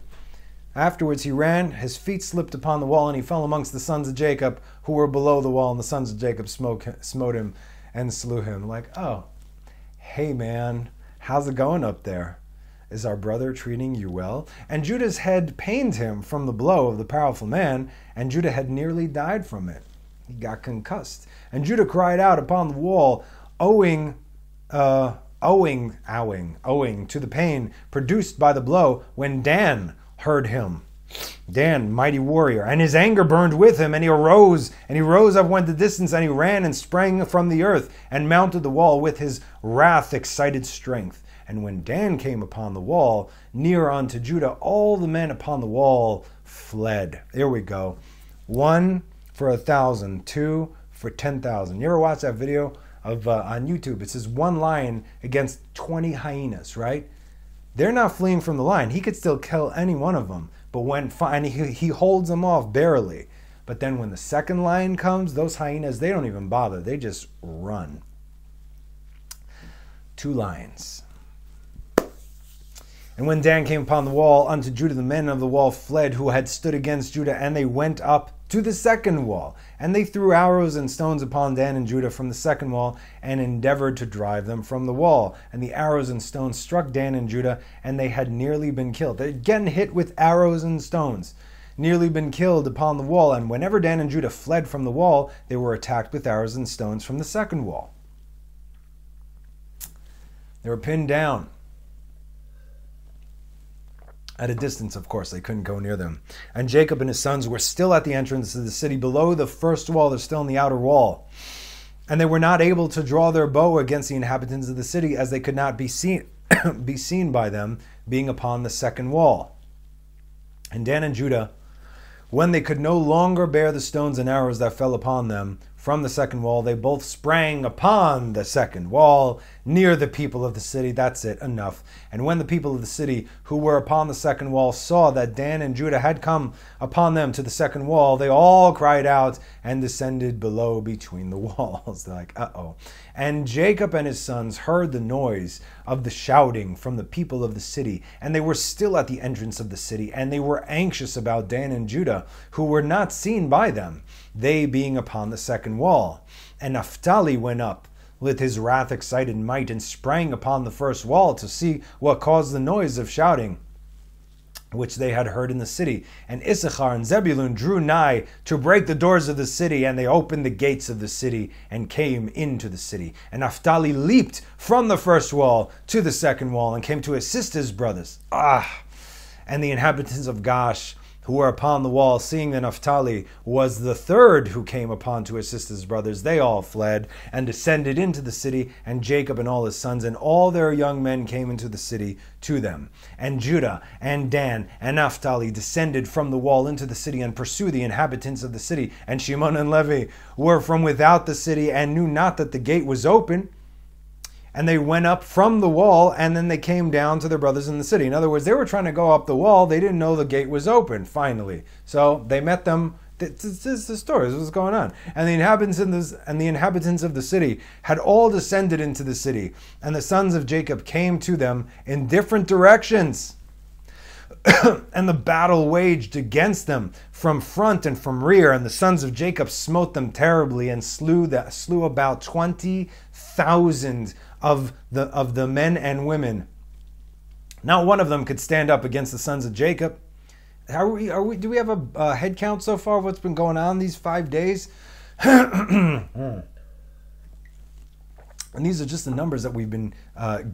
Speaker 1: Afterwards he ran, his feet slipped upon the wall, and he fell amongst the sons of Jacob who were below the wall, and the sons of Jacob smote him and slew him. Like, oh, hey man, how's it going up there? Is our brother treating you well? And Judah's head pained him from the blow of the powerful man, and Judah had nearly died from it. He got concussed. And Judah cried out upon the wall, owing to the pain produced by the blow, when Dan heard him. Dan, mighty warrior, and his anger burned with him, and he rose up, went the distance, and he ran and sprang from the earth, and mounted the wall with his wrath excited strength. And when Dan came upon the wall, near unto Judah, all the men upon the wall fled. There we go. 1 for 1,000, 2 for 10,000. You ever watch that video of on YouTube? It says 1 lion against 20 hyenas, right? they're not fleeing from the lion. He could still kill any one of them, but he holds them off barely. But then when the second lion comes, those hyenas, they don't even bother. They just run. 2 lions. And when Dan came upon the wall unto Judah, the men of the wall fled, who had stood against Judah, and they went up to the second wall. And they threw arrows and stones upon Dan and Judah from the second wall, and endeavored to drive them from the wall. And the arrows and stones struck Dan and Judah, and they had nearly been killed. They're getting hit with arrows and stones, nearly been killed upon the wall. And whenever Dan and Judah fled from the wall, they were attacked with arrows and stones from the second wall. They were pinned down. At a distance, of course, they couldn't go near them. And Jacob and his sons were still at the entrance of the city, below the first wall. They're still in the outer wall. And they were not able to draw their bow against the inhabitants of the city, as they could not be seen by them, being upon the second wall. And Dan and Judah, when they could no longer bear the stones and arrows that fell upon them from the second wall, they both sprang upon the second wall, near the people of the city. That's it, enough. And when the people of the city who were upon the second wall saw that Dan and Judah had come upon them to the second wall, they all cried out and descended below between the walls. They're like, uh-oh. And Jacob and his sons heard the noise of the shouting from the people of the city, and they were still at the entrance of the city, and they were anxious about Dan and Judah, who were not seen by them, they being upon the second wall. And Naphtali went up with his wrath-excited might, and sprang upon the first wall to see what caused the noise of shouting, which they had heard in the city. And Issachar and Zebulun drew nigh to break the doors of the city, and they opened the gates of the city, and came into the city. And Naphtali leaped from the first wall to the second wall, and came to assist his brothers. And the inhabitants of Gash, who were upon the wall, seeing that Naphtali was the third who came upon to assist his brothers, they all fled and descended into the city, and Jacob and all his sons and all their young men came into the city to them. And Judah and Dan and Naphtali descended from the wall into the city and pursued the inhabitants of the city. And Shimon and Levi were from without the city and knew not that the gate was open. And they went up from the wall, and then they came down to their brothers in the city. In other words, they were trying to go up the wall. They didn't know the gate was open, finally. So they met them. This is the story. This is what's going on. And the inhabitants of the city had all descended into the city. And the sons of Jacob came to them in different directions. And the battle waged against them from front and from rear. And the sons of Jacob smote them terribly, and slew about 20,000 of the men and women. Not one of them could stand up against the sons of Jacob. Do we have a head count so far of what's been going on these 5 days? And these are just the numbers that we've been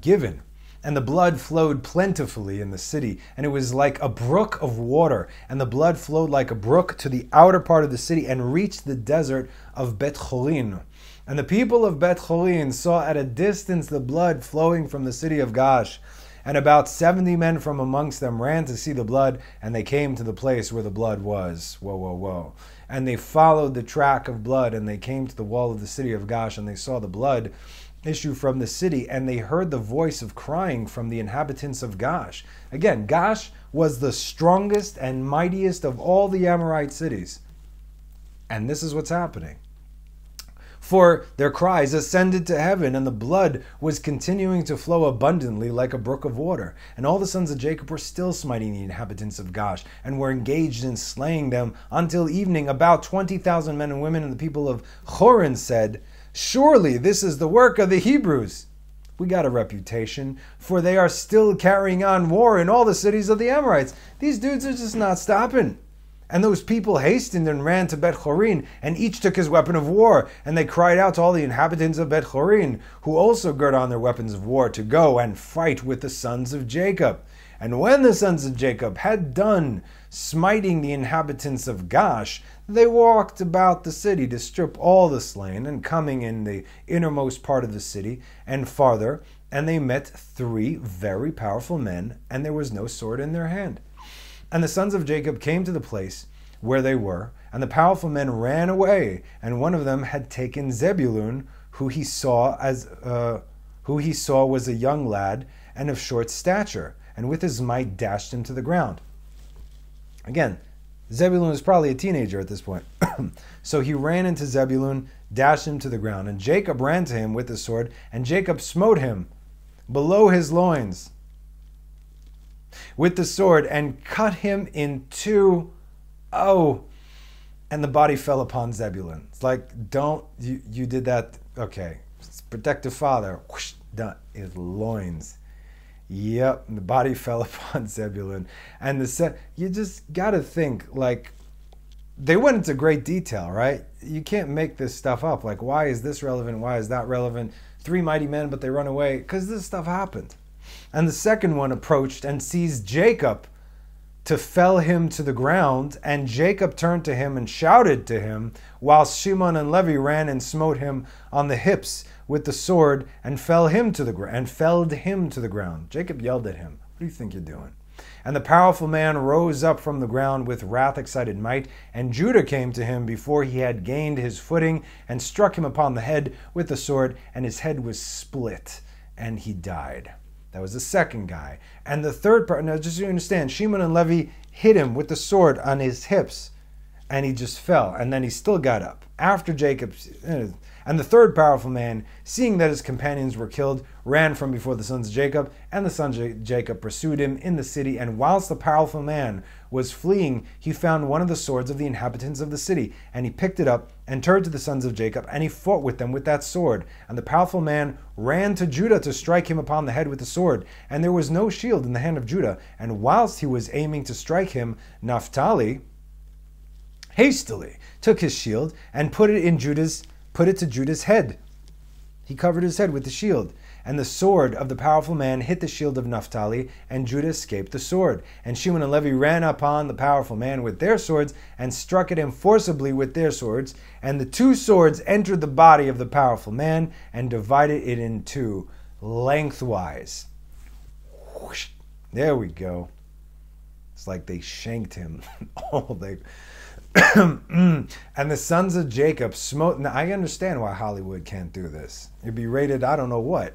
Speaker 1: given. And the blood flowed plentifully in the city, and it was like a brook of water. And the blood flowed like a brook to the outer part of the city, and reached the desert of Bet Chorin. And the people of Bet Chorin saw at a distance the blood flowing from the city of Gash. And about 70 men from amongst them ran to see the blood, and they came to the place where the blood was. Whoa. And they followed the track of blood, and they came to the wall of the city of Gash, and they saw the blood issue from the city, and they heard the voice of crying from the inhabitants of Gash. Again, Gash was the strongest and mightiest of all the Amorite cities. And this is what's happening. For their cries ascended to heaven, and the blood was continuing to flow abundantly like a brook of water. And all the sons of Jacob were still smiting the inhabitants of Gash, and were engaged in slaying them until evening. About 20,000 men and women. And the people of Chorin said, "Surely this is the work of the Hebrews. We got a reputation, for they are still carrying on war in all the cities of the Amorites." These dudes are just not stopping. And those people hastened and ran to Bet Chorin, and each took his weapon of war. And they cried out to all the inhabitants of Bet Chorin, who also girt on their weapons of war, to go and fight with the sons of Jacob. And when the sons of Jacob had done smiting the inhabitants of Gash, they walked about the city to strip all the slain, and coming in the innermost part of the city and farther, and they met 3 very powerful men, and there was no sword in their hand. And the sons of Jacob came to the place where they were, and the powerful men ran away. And one of them had taken Zebulun, who he saw was a young lad and of short stature. and with his might dashed him to the ground. Again, Zebulun was probably a teenager at this point. So he ran into Zebulun, dashed him to the ground, and Jacob ran to him with the sword, and Jacob smote him below his loins with the sword, and cut him in two. Oh, and the body fell upon Zebulun. It's like, you did that. Okay, protective father. Whoosh, done. His loins. Yep, and the body fell upon Zebulun. And you just got to think, like, they went into great detail, right? You can't make this stuff up. Like, why is this relevant? Why is that relevant? 3 mighty men, but they run away. Because this stuff happened. And the second one approached and seized Jacob to fell him to the ground. And Jacob turned to him and shouted to him, while Shimon and Levi ran and smote him on the hips with the sword and felled him to the ground. Jacob yelled at him, "What do you think you're doing?" And the powerful man rose up from the ground with wrath-excited might, and Judah came to him before he had gained his footing, and struck him upon the head with the sword, and his head was split, and he died. That was the second guy. And the third part, now just so you understand, Shimon and Levi hit him with the sword on his hips, and he just fell, and then he still got up. After Jacob, and the third powerful man, seeing that his companions were killed, ran from before the sons of Jacob, and the sons of Jacob pursued him in the city. And whilst the powerful man was fleeing, he found one of the swords of the inhabitants of the city, and he picked it up and turned to the sons of Jacob, and he fought with them with that sword. And the powerful man ran to Judah to strike him upon the head with the sword, and there was no shield in the hand of Judah. And whilst he was aiming to strike him, Naphtali hastily took his shield and put it to Judah's head. He covered his head with the shield. And the sword of the powerful man hit the shield of Naphtali, and Judah escaped the sword. And Shimon and Levi ran upon the powerful man with their swords, and struck at him forcibly with their swords. And the 2 swords entered the body of the powerful man, and divided it in 2 lengthwise. Whoosh. There we go. It's like they shanked him. And the sons of Jacob smote. Now, I understand why Hollywood can't do this. It'd be rated I don't know what.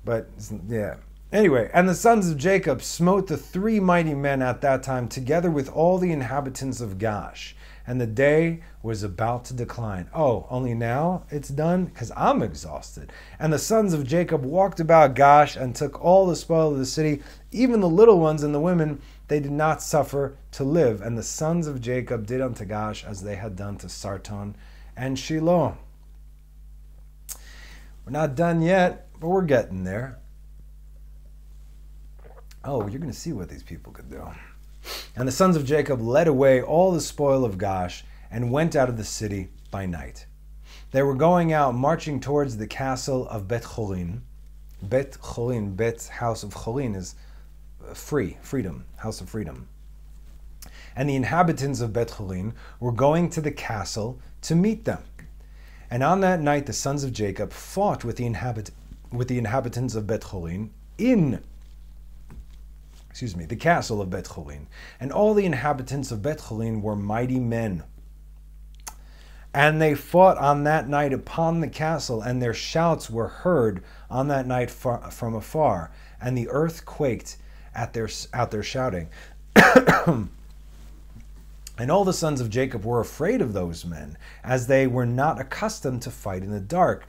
Speaker 1: But, yeah. Anyway, and the sons of Jacob smote the 3 mighty men at that time, together with all the inhabitants of Gash. And the day was about to decline. Oh, only now it's done? Because I'm exhausted. And the sons of Jacob walked about Gash and took all the spoil of the city, even the little ones and the women. They did not suffer to live. And the sons of Jacob did unto Gash as they had done to Sarton and Shiloh. We're not done yet, but we're getting there. Oh, you're going to see what these people could do. And the sons of Jacob led away all the spoil of Gash and went out of the city by night. They were going out, marching towards the castle of Bet Cholin. Bet Cholin, Bet, house of Cholin, is freedom, house of freedom. And the inhabitants of Bet Cholin were going to the castle to meet them. And on that night the sons of Jacob fought with the inhabitants of Bet Cholin in the castle of Bet Cholin. And all the inhabitants of Bet Cholin were mighty men. And they fought on that night upon the castle, and their shouts were heard on that night from afar, and the earth quaked at their shouting. And all the sons of Jacob were afraid of those men, as they were not accustomed to fight in the dark.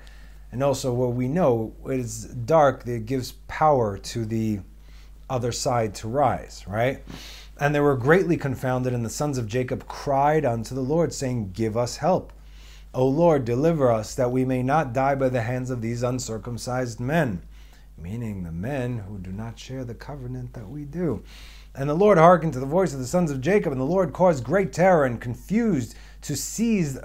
Speaker 1: And also, what we know is dark, it gives power to the other side to rise, right? And they were greatly confounded, and the sons of Jacob cried unto the Lord, saying, Give us help. O Lord, deliver us, that we may not die by the hands of these uncircumcised men. Meaning the men who do not share the covenant that we do. And the Lord hearkened to the voice of the sons of Jacob, and the Lord caused great terror and confusion to seize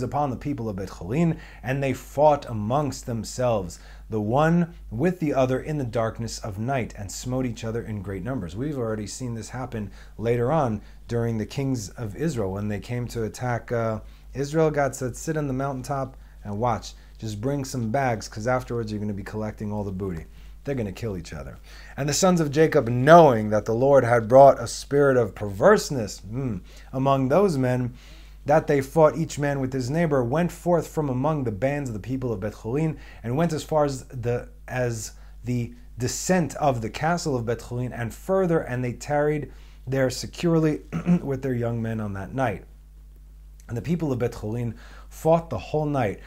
Speaker 1: upon the people of Bet Cholin, and they fought amongst themselves, the one with the other in the darkness of night, and smote each other in great numbers. We've already seen this happen later on during the kings of Israel. When they came to attack Israel, God said, sit on the mountaintop and watch. Just bring some bags, because afterwards you're going to be collecting all the booty. They're going to kill each other. And the sons of Jacob, knowing that the Lord had brought a spirit of perverseness among those men, that they fought each man with his neighbor, went forth from among the bands of the people of Bet Cholin, and went as far as the descent of the castle of Bet Cholin and further, and they tarried there securely with their young men on that night. And the people of Bet Cholin fought the whole night,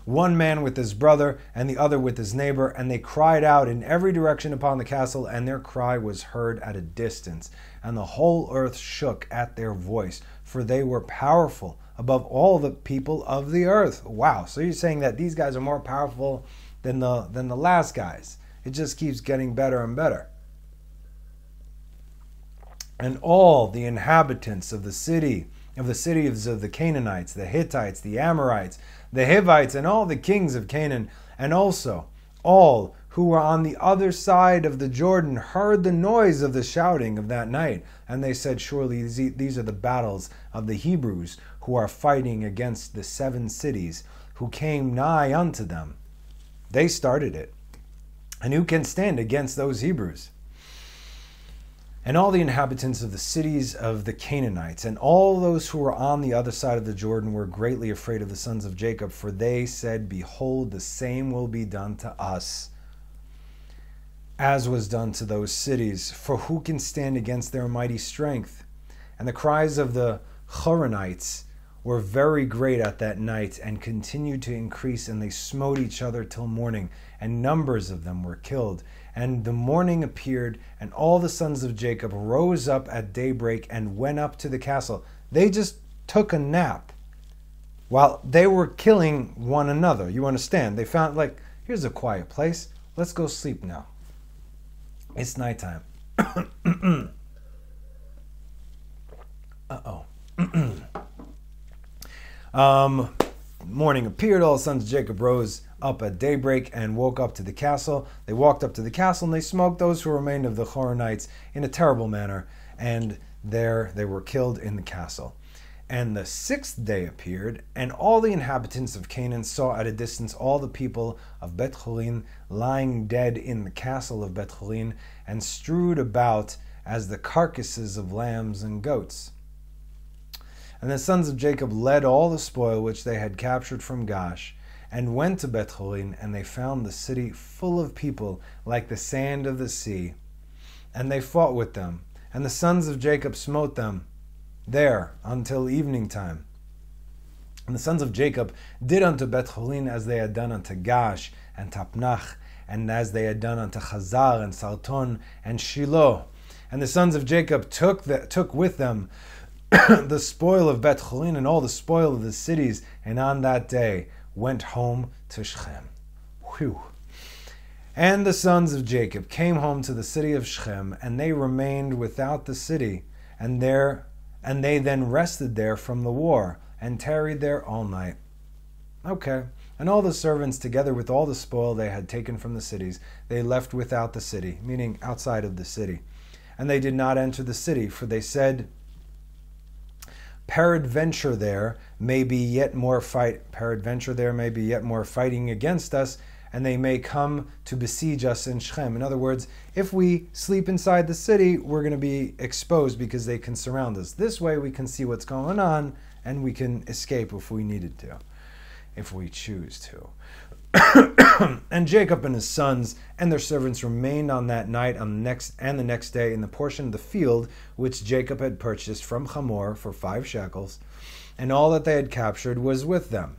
Speaker 1: one man with his brother and the other with his neighbor, and they cried out in every direction upon the castle, and their cry was heard at a distance, and the whole earth shook at their voice, for they were powerful above all the people of the earth. Wow, so you're saying that these guys are more powerful than the last guys. It just keeps getting better and better. And all the inhabitants of the cities of the Canaanites, the Hittites, the Amorites, the Hivites, and all the kings of Canaan, and also all who were on the other side of the Jordan, heard the noise of the shouting of that night. And they said, surely these are the battles of the Hebrews who are fighting against the 7 cities who came nigh unto them. They started it. And who can stand against those Hebrews? And all the inhabitants of the cities of the Canaanites and all those who were on the other side of the Jordan were greatly afraid of the sons of Jacob, for they said, behold, the same will be done to us as was done to those cities. For who can stand against their mighty strength? And the cries of the Choronites were very great at that night and continued to increase, and they smote each other till morning, and numbers of them were killed. And the morning appeared, and all the sons of Jacob rose up at daybreak and went up to the castle. They just took a nap while they were killing one another. You understand? They found, like, here's a quiet place. Let's go sleep now. It's nighttime. Uh-oh. Morning appeared, all the sons of Jacob rose up at daybreak and woke up to the castle. They walked up to the castle, and they smote those who remained of the Choronites in a terrible manner, and there they were killed in the castle. And the 6th day appeared, and all the inhabitants of Canaan saw at a distance all the people of Bet Cholin lying dead in the castle of Bet Cholin, and strewed about as the carcasses of lambs and goats. And the sons of Jacob led all the spoil which they had captured from Gash, and went to Bet Cholin, and they found the city full of people like the sand of the sea. And they fought with them, and the sons of Jacob smote them there until evening time. And the sons of Jacob did unto Bet Cholin as they had done unto Gash and Tapnach, and as they had done unto Chazar and Sarton and Shiloh. And the sons of Jacob took with them the spoil of Bet Cholin and all the spoil of the cities, and on that day went home to Shechem. Whew. And the sons of Jacob came home to the city of Shechem, and they remained without the city, and they then rested there from the war, and tarried there all night. Okay. And all the servants, together with all the spoil they had taken from the cities, they left without the city, meaning outside of the city. And they did not enter the city, for they said, Peradventure there may be yet more fighting against us, and they may come to besiege us in Shechem. In other words, if we sleep inside the city, we're going to be exposed because they can surround us. This way we can see what's going on, and we can escape if we needed to, if we choose to. And Jacob and his sons and their servants remained on that night and the next day in the portion of the field which Jacob had purchased from Hamor for 5 shekels, and all that they had captured was with them.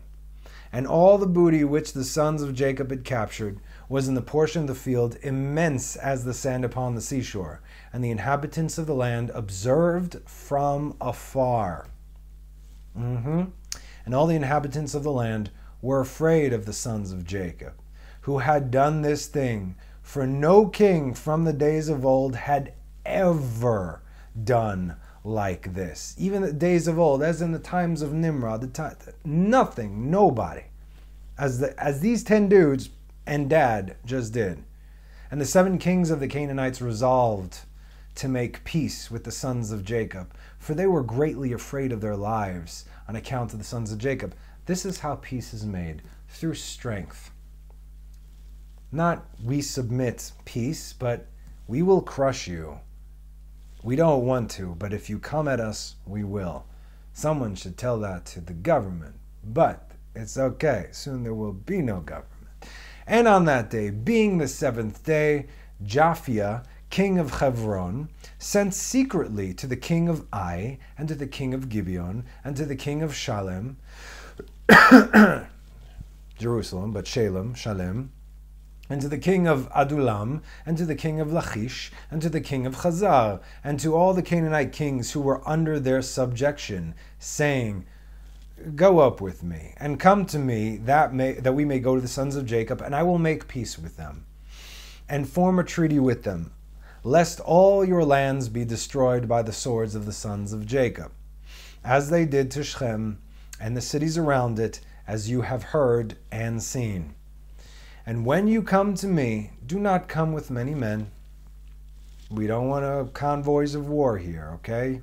Speaker 1: And all the booty which the sons of Jacob had captured was in the portion of the field, immense as the sand upon the seashore. And the inhabitants of the land observed from afar. And all the inhabitants of the land were afraid of the sons of Jacob, who had done this thing, for no king from the days of old had ever done like this. Even the days of old, as in the times of Nimrod, nobody, as these 10 dudes and Dad just did. And the 7 kings of the Canaanites resolved to make peace with the sons of Jacob, for they were greatly afraid of their lives on account of the sons of Jacob. This is how peace is made, through strength. Not we submit peace, but we will crush you. We don't want to, but if you come at us, we will. Someone should tell that to the government, but it's okay. Soon there will be no government. And on that day, being the 7th day, Japhia, king of Hebron, sent secretly to the king of Ai, and to the king of Gibeon, and to the king of Shalem, Jerusalem, but Shalem, and to the king of Adulam, and to the king of Lachish, and to the king of Chazar, and to all the Canaanite kings who were under their subjection, saying, Go up with me, and come to me, that we may go to the sons of Jacob, and I will make peace with them, and form a treaty with them, lest all your lands be destroyed by the swords of the sons of Jacob, as they did to Shechem, and the cities around it, as you have heard and seen. And when you come to me, do not come with many men. We don't want convoys of war here, okay?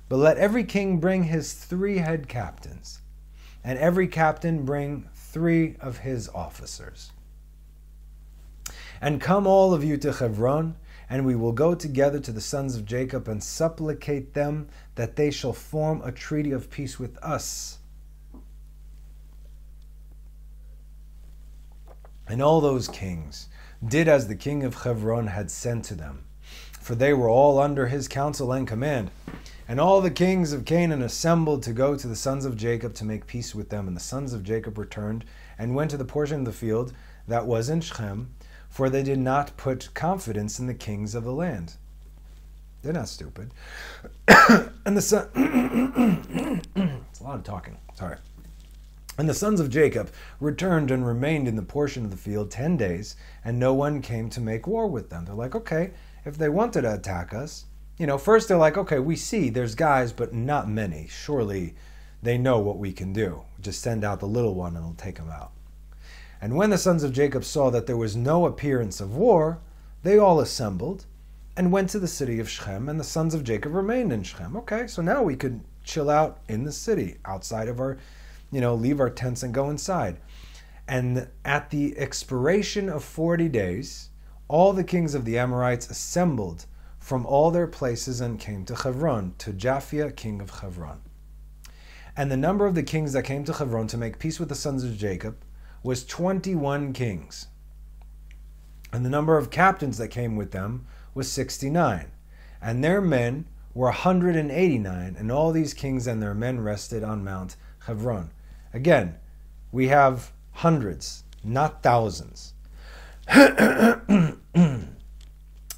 Speaker 1: But let every king bring his 3 head captains, and every captain bring 3 of his officers. And come all of you to Hebron, and we will go together to the sons of Jacob and supplicate them that they shall form a treaty of peace with us. And all those kings did as the king of Hebron had sent to them, for they were all under his counsel and command. And all the kings of Canaan assembled to go to the sons of Jacob to make peace with them. And the sons of Jacob returned and went to the portion of the field that was in Shechem, for they did not put confidence in the kings of the land. They're not stupid. And the son... It's a lot of talking. Sorry. And the sons of Jacob returned and remained in the portion of the field 10 days, and no one came to make war with them. They're like, okay, if they wanted to attack us, first they're like, okay, we see there's guys, but not many. Surely they know what we can do. Just send out the little one and it'll take them out. And when the sons of Jacob saw that there was no appearance of war, they all assembled and went to the city of Shechem, and the sons of Jacob remained in Shechem. Okay, so now we could chill out in the city, outside of our, leave our tents and go inside. And at the expiration of 40 days, all the kings of the Amorites assembled from all their places and came to Hebron, to Japhia, king of Hebron. And the number of the kings that came to Hebron to make peace with the sons of Jacob was 21 kings. And the number of captains that came with them was 69. And their men were 189, and all these kings and their men rested on Mount Hebron. Again, we have hundreds, not thousands.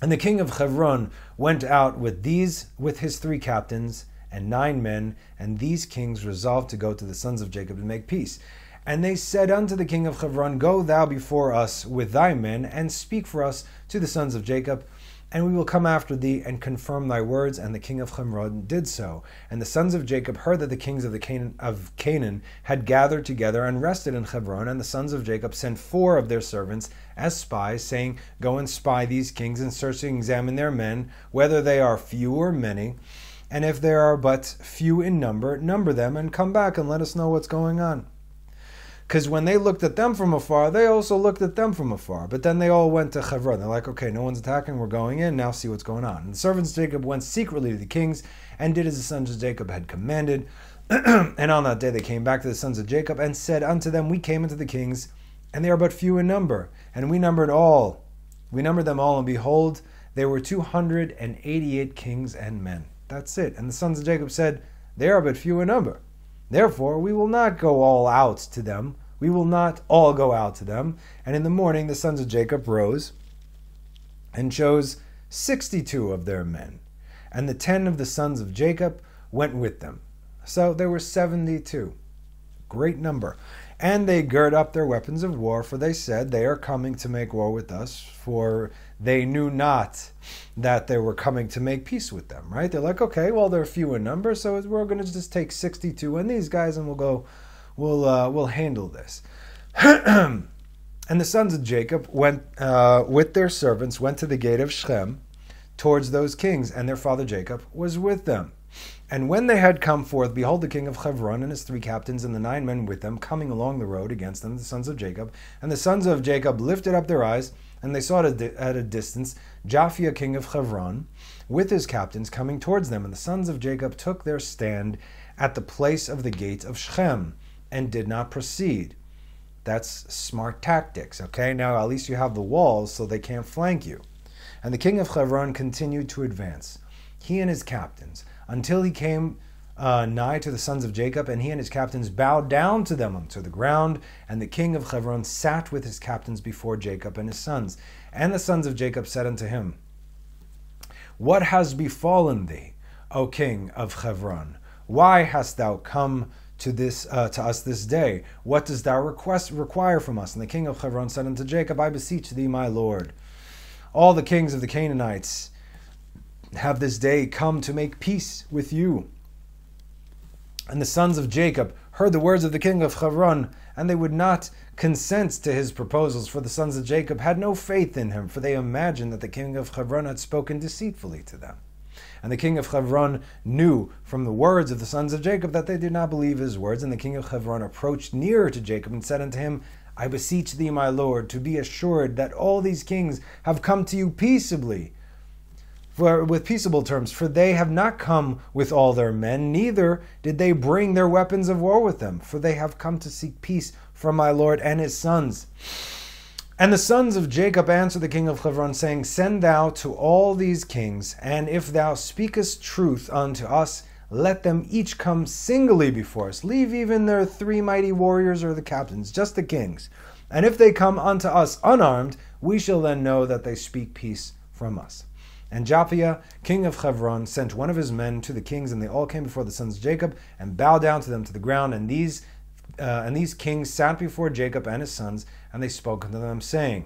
Speaker 1: And the king of Hebron went out with his 3 captains and 9 men, and these kings resolved to go to the sons of Jacob to make peace. And they said unto the king of Hebron, Go thou before us with thy men, and speak for us to the sons of Jacob, and we will come after thee and confirm thy words. And the king of Hebron did so. And the sons of Jacob heard that the kings of Canaan had gathered together and rested in Hebron. And the sons of Jacob sent 4 of their servants as spies, saying, Go and spy these kings, and search and examine their men, whether they are few or many. And if there are but few in number, number them, and come back and let us know what's going on. Because when they looked at them from afar, they also looked at them from afar. But then they all went to Hebron. They're like, okay, no one's attacking, we're going in, now see what's going on. And the servants of Jacob went secretly to the kings, and did as the sons of Jacob had commanded. And on that day they came back to the sons of Jacob, and said unto them, We came unto the kings, and they are but few in number. And we numbered them all, and behold, there were 288 kings and men. That's it. And the sons of Jacob said, They are but few in number. Therefore, we will not go all out to them. We will not all go out to them. And in the morning, the sons of Jacob rose and chose 62 of their men. And the 10 of the sons of Jacob went with them. So there were 72. Great number. And they girt up their weapons of war, for they said, They are coming to make war with us, for they knew not that they were coming to make peace with them, right? They're like, okay, well, they're few in number, so we're going to just take 62 and these guys, and we'll handle this. And the sons of Jacob went with their servants, went to the gate of Shechem towards those kings, and their father Jacob was with them. And when they had come forth, behold, the king of Hebron and his 3 captains and the 9 men with them, coming along the road against them, the sons of Jacob. And the sons of Jacob lifted up their eyes, and they saw at a distance Japhia, king of Hebron, with his captains coming towards them. And the sons of Jacob took their stand at the place of the gate of Shechem, and did not proceed. That's smart tactics, okay? Now at least you have the walls so they can't flank you. And the king of Hebron continued to advance, he and his captains, until he came nigh to the sons of Jacob, and he and his captains bowed down to them unto the ground. And the king of Hebron sat with his captains before Jacob and his sons. And the sons of Jacob said unto him, What has befallen thee, O king of Hebron? Why hast thou come to us this day? What dost thou require from us? And the king of Hebron said unto Jacob, I beseech thee, my lord, all the kings of the Canaanites have this day come to make peace with you. And the sons of Jacob heard the words of the king of Hebron, and they would not consent to his proposals, for the sons of Jacob had no faith in him, for they imagined that the king of Hebron had spoken deceitfully to them. And the king of Hebron knew from the words of the sons of Jacob that they did not believe his words. And the king of Hebron approached nearer to Jacob and said unto him, I beseech thee, my lord, to be assured that all these kings have come to you peaceably, with peaceable terms, for they have not come with all their men, neither did they bring their weapons of war with them, for they have come to seek peace from my lord and his sons. And the sons of Jacob answered the king of Hebron, saying, Send thou to all these kings, and if thou speakest truth unto us, let them each come singly before us. Leave even their 3 mighty warriors or the captains, just the kings. And if they come unto us unarmed, we shall then know that they speak peace from us. And Japhia, king of Hebron, sent one of his men to the kings, and they all came before the sons of Jacob and bowed down to them to the ground. And these kings sat before Jacob and his sons, and they spoke unto them, saying,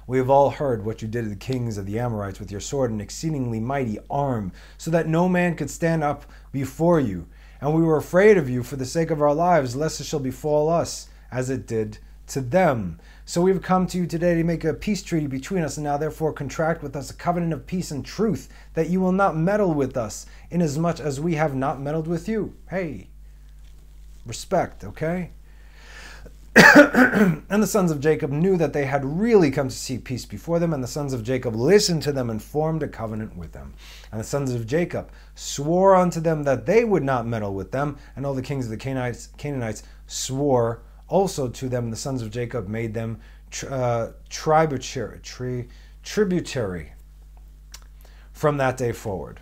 Speaker 1: We have all heard what you did to the kings of the Amorites with your sword and exceedingly mighty arm, so that no man could stand up before you. And we were afraid of you for the sake of our lives, lest it shall befall us as it did to them. So we have come to you today to make a peace treaty between us, and now therefore contract with us a covenant of peace and truth, that you will not meddle with us, inasmuch as we have not meddled with you. Hey, respect, okay? And the sons of Jacob knew that they had really come to seek peace before them, and the sons of Jacob listened to them and formed a covenant with them. And the sons of Jacob swore unto them that they would not meddle with them, and all the kings of the Canaanites swore also to them. The sons of Jacob made them tributary from that day forward.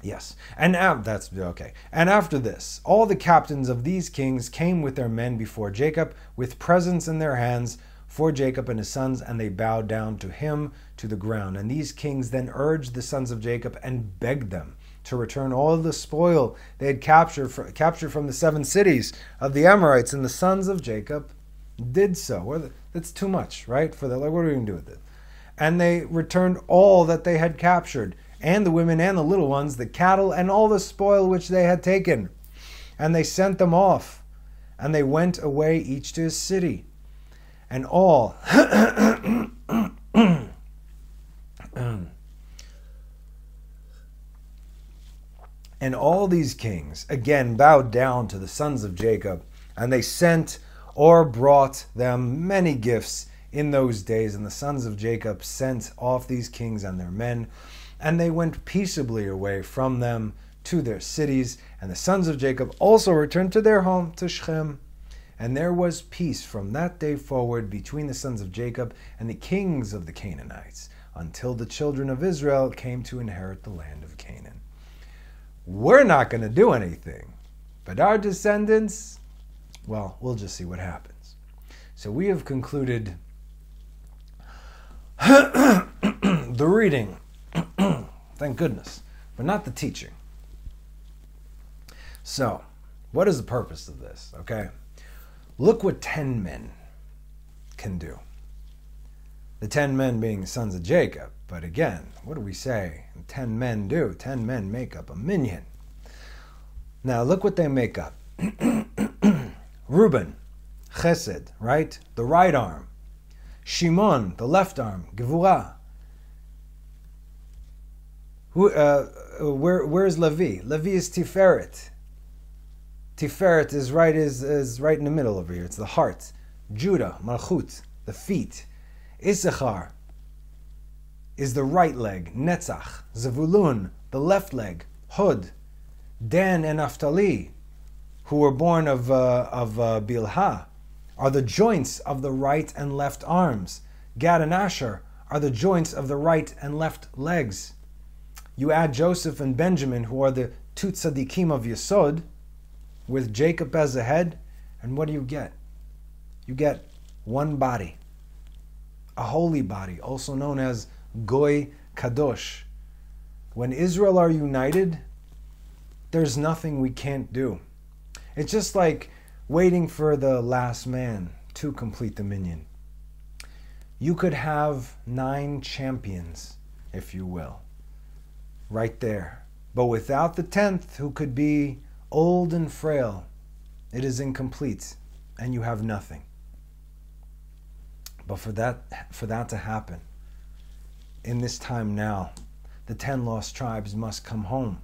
Speaker 1: Yes, and that's okay. And after this, all the captains of these kings came with their men before Jacob, with presents in their hands for Jacob and his sons, and they bowed down to him to the ground. And these kings then urged the sons of Jacob and begged them to return all the spoil they had captured from the 7 cities of the Amorites. And the sons of Jacob did so. Well, that's too much, right? For the, like, what are we going to do with it? And they returned all that they had captured, and the women and the little ones, the cattle, and all the spoil which they had taken. And they sent them off, and they went away each to his city. And all and all these kings again bowed down to the sons of Jacob, and they sent or brought them many gifts in those days. And the sons of Jacob sent off these kings and their men, and they went peaceably away from them to their cities. And the sons of Jacob also returned to their home, to Shechem. And there was peace from that day forward between the sons of Jacob and the kings of the Canaanites, until the children of Israel came to inherit the land of Canaan. We're not going to do anything, but our descendants, well, we'll just see what happens. So we have concluded the reading. Thank goodness, but not the teaching. So, what is the purpose of this? Okay, look what 10 men can do. The 10 men being the sons of Jacob. But again, what do we say 10 men do? 10 men make up a minyan. Now, look what they make up. Reuben, Chesed, right? The right arm. Shimon, the left arm. Gevurah. Where's Levi? Levi is Tiferet. Tiferet is right in the middle over here. It's the heart. Judah, Malchut, the feet. Issachar is the right leg. Netzach. Zevulun, the left leg. Hod. Dan and Naphtali, who were born of Bilhah, are the joints of the right and left arms. Gad and Asher are the joints of the right and left legs. You add Joseph and Benjamin, who are the two tzaddikim of Yesod, with Jacob as a head, and what do you get? You get one body, a holy body, also known as Goy Kadosh. When Israel are united, there's nothing we can't do. It's just like waiting for the last man to complete the minyan. You could have 9 champions, if you will, right there. But without the 10th, who could be old and frail, it is incomplete, and you have nothing. But for that to happen, in this time now, the 10 lost tribes must come home.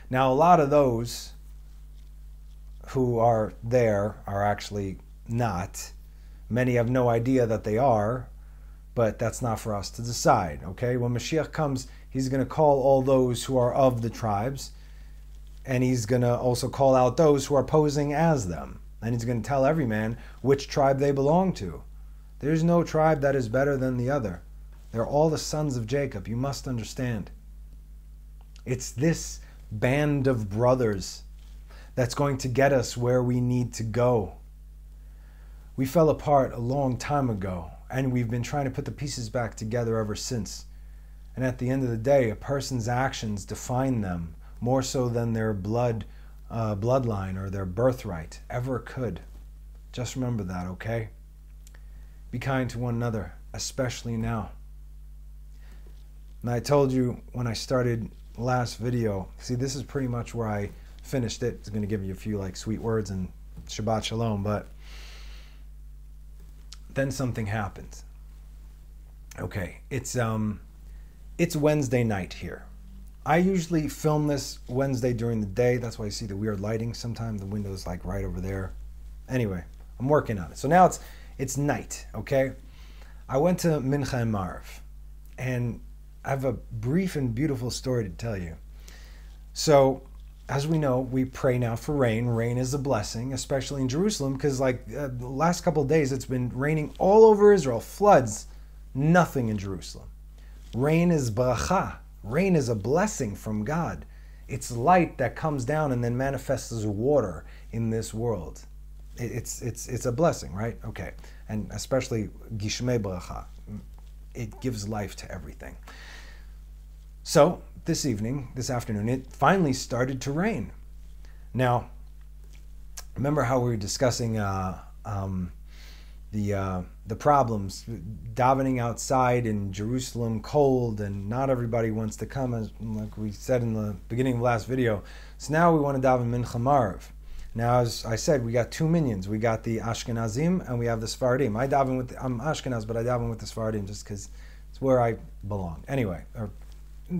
Speaker 1: Now, a lot of those who are there are actually not. Many have no idea that they are, but that's not for us to decide, okay? When Mashiach comes, he's going to call all those who are of the tribes, and he's going to also call out those who are posing as them. And he's going to tell every man which tribe they belong to. There's no tribe that is better than the other. They're all the sons of Jacob. You must understand. It's this band of brothers that's going to get us where we need to go. We fell apart a long time ago, and we've been trying to put the pieces back together ever since. And at the end of the day, a person's actions define them more so than their bloodline or their birthright ever could. Just remember that, okay? Be kind to one another, especially now. And I told you when I started last video, see, this is pretty much where I finished it. It's going to give you a few sweet words and Shabbat Shalom, but then something happened. Okay, it's Wednesday night here. I usually film this Wednesday during the day. That's why you see the weird lighting. Sometimes the window's right over there. Anyway, I'm working on it. So now it's night, okay? I went to Mincha and Marv, and I have a brief and beautiful story to tell you. So, as we know, we pray now for rain. Rain is a blessing, especially in Jerusalem, because the last couple of days it's been raining all over Israel, floods, nothing in Jerusalem. Rain is bracha. Rain is a blessing from God. It's light that comes down and then manifests as water in this world. It's a blessing, right? Okay. And especially Gishmei Bracha. It gives life to everything. So, this afternoon, it finally started to rain. Now, remember how we were discussing the problems, davening outside in Jerusalem, cold, and not everybody wants to come, as like we said in the beginning of the last video. So now we want to daven Mincha Marv. Now, as I said, we got 2 minions. We got the Ashkenazim and we have the Sephardim. I'm Ashkenaz, but I daven with the Sephardim just because it's where I belong. Anyway, or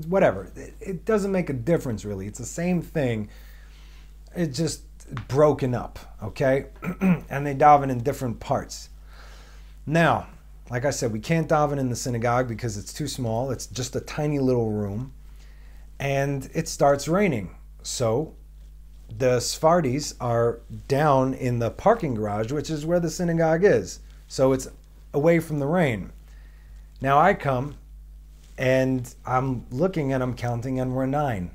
Speaker 1: whatever. It doesn't make a difference, really. It's the same thing. It's just broken up, okay? And they daven in different parts. Now, like I said, we can't daven in the synagogue because it's too small. It's just a tiny little room. And it starts raining. So the Sfardis are down in the parking garage, which is where the synagogue is. So it's away from the rain. Now I come, and I'm looking and I'm counting, and we're 9.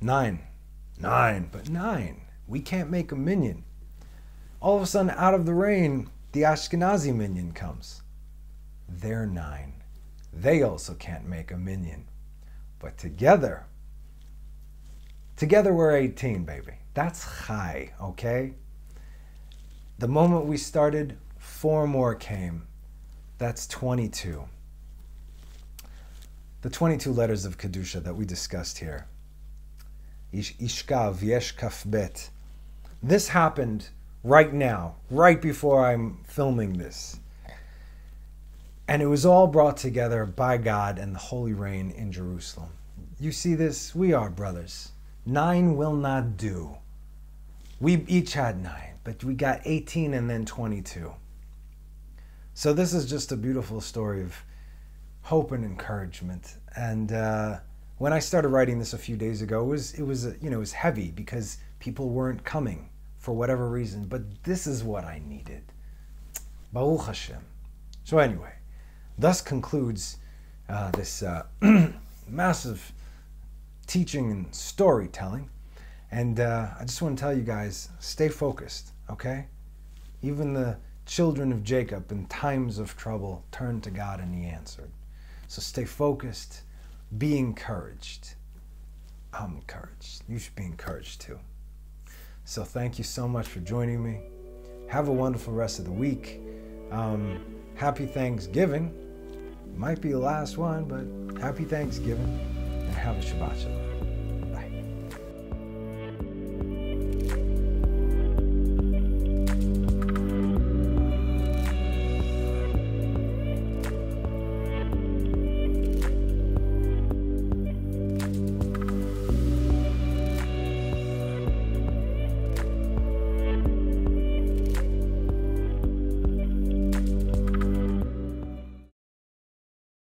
Speaker 1: 9. But 9. We can't make a minyan. All of a sudden, out of the rain, the Ashkenazi minyan comes. They're 9. They also can't make a minyan. But together we're 18, baby. That's chai, okay? The moment we started, 4 more came. That's 22. The 22 letters of Kedusha that we discussed here. Ishkav, Yesh Kaf Bet. This happened right now, right before I'm filming this. And it was all brought together by God and the Holy Rain in Jerusalem. You see this? We are brothers. 9 will not do. We each had 9, but we got 18 and then 22. So this is just a beautiful story of hope and encouragement. And when I started writing this a few days ago, it was heavy because people weren't coming for whatever reason. But this is what I needed. Baruch Hashem. So anyway, thus concludes this massive teaching and storytelling. And I just want to tell you guys, stay focused, okay? Even the children of Jacob in times of trouble turned to God and he answered. So stay focused, be encouraged. I'm encouraged. You should be encouraged too. So thank you so much for joining me. Have a wonderful rest of the week. Happy Thanksgiving. Might be the last one, but happy Thanksgiving and have a Shabbat Shalom.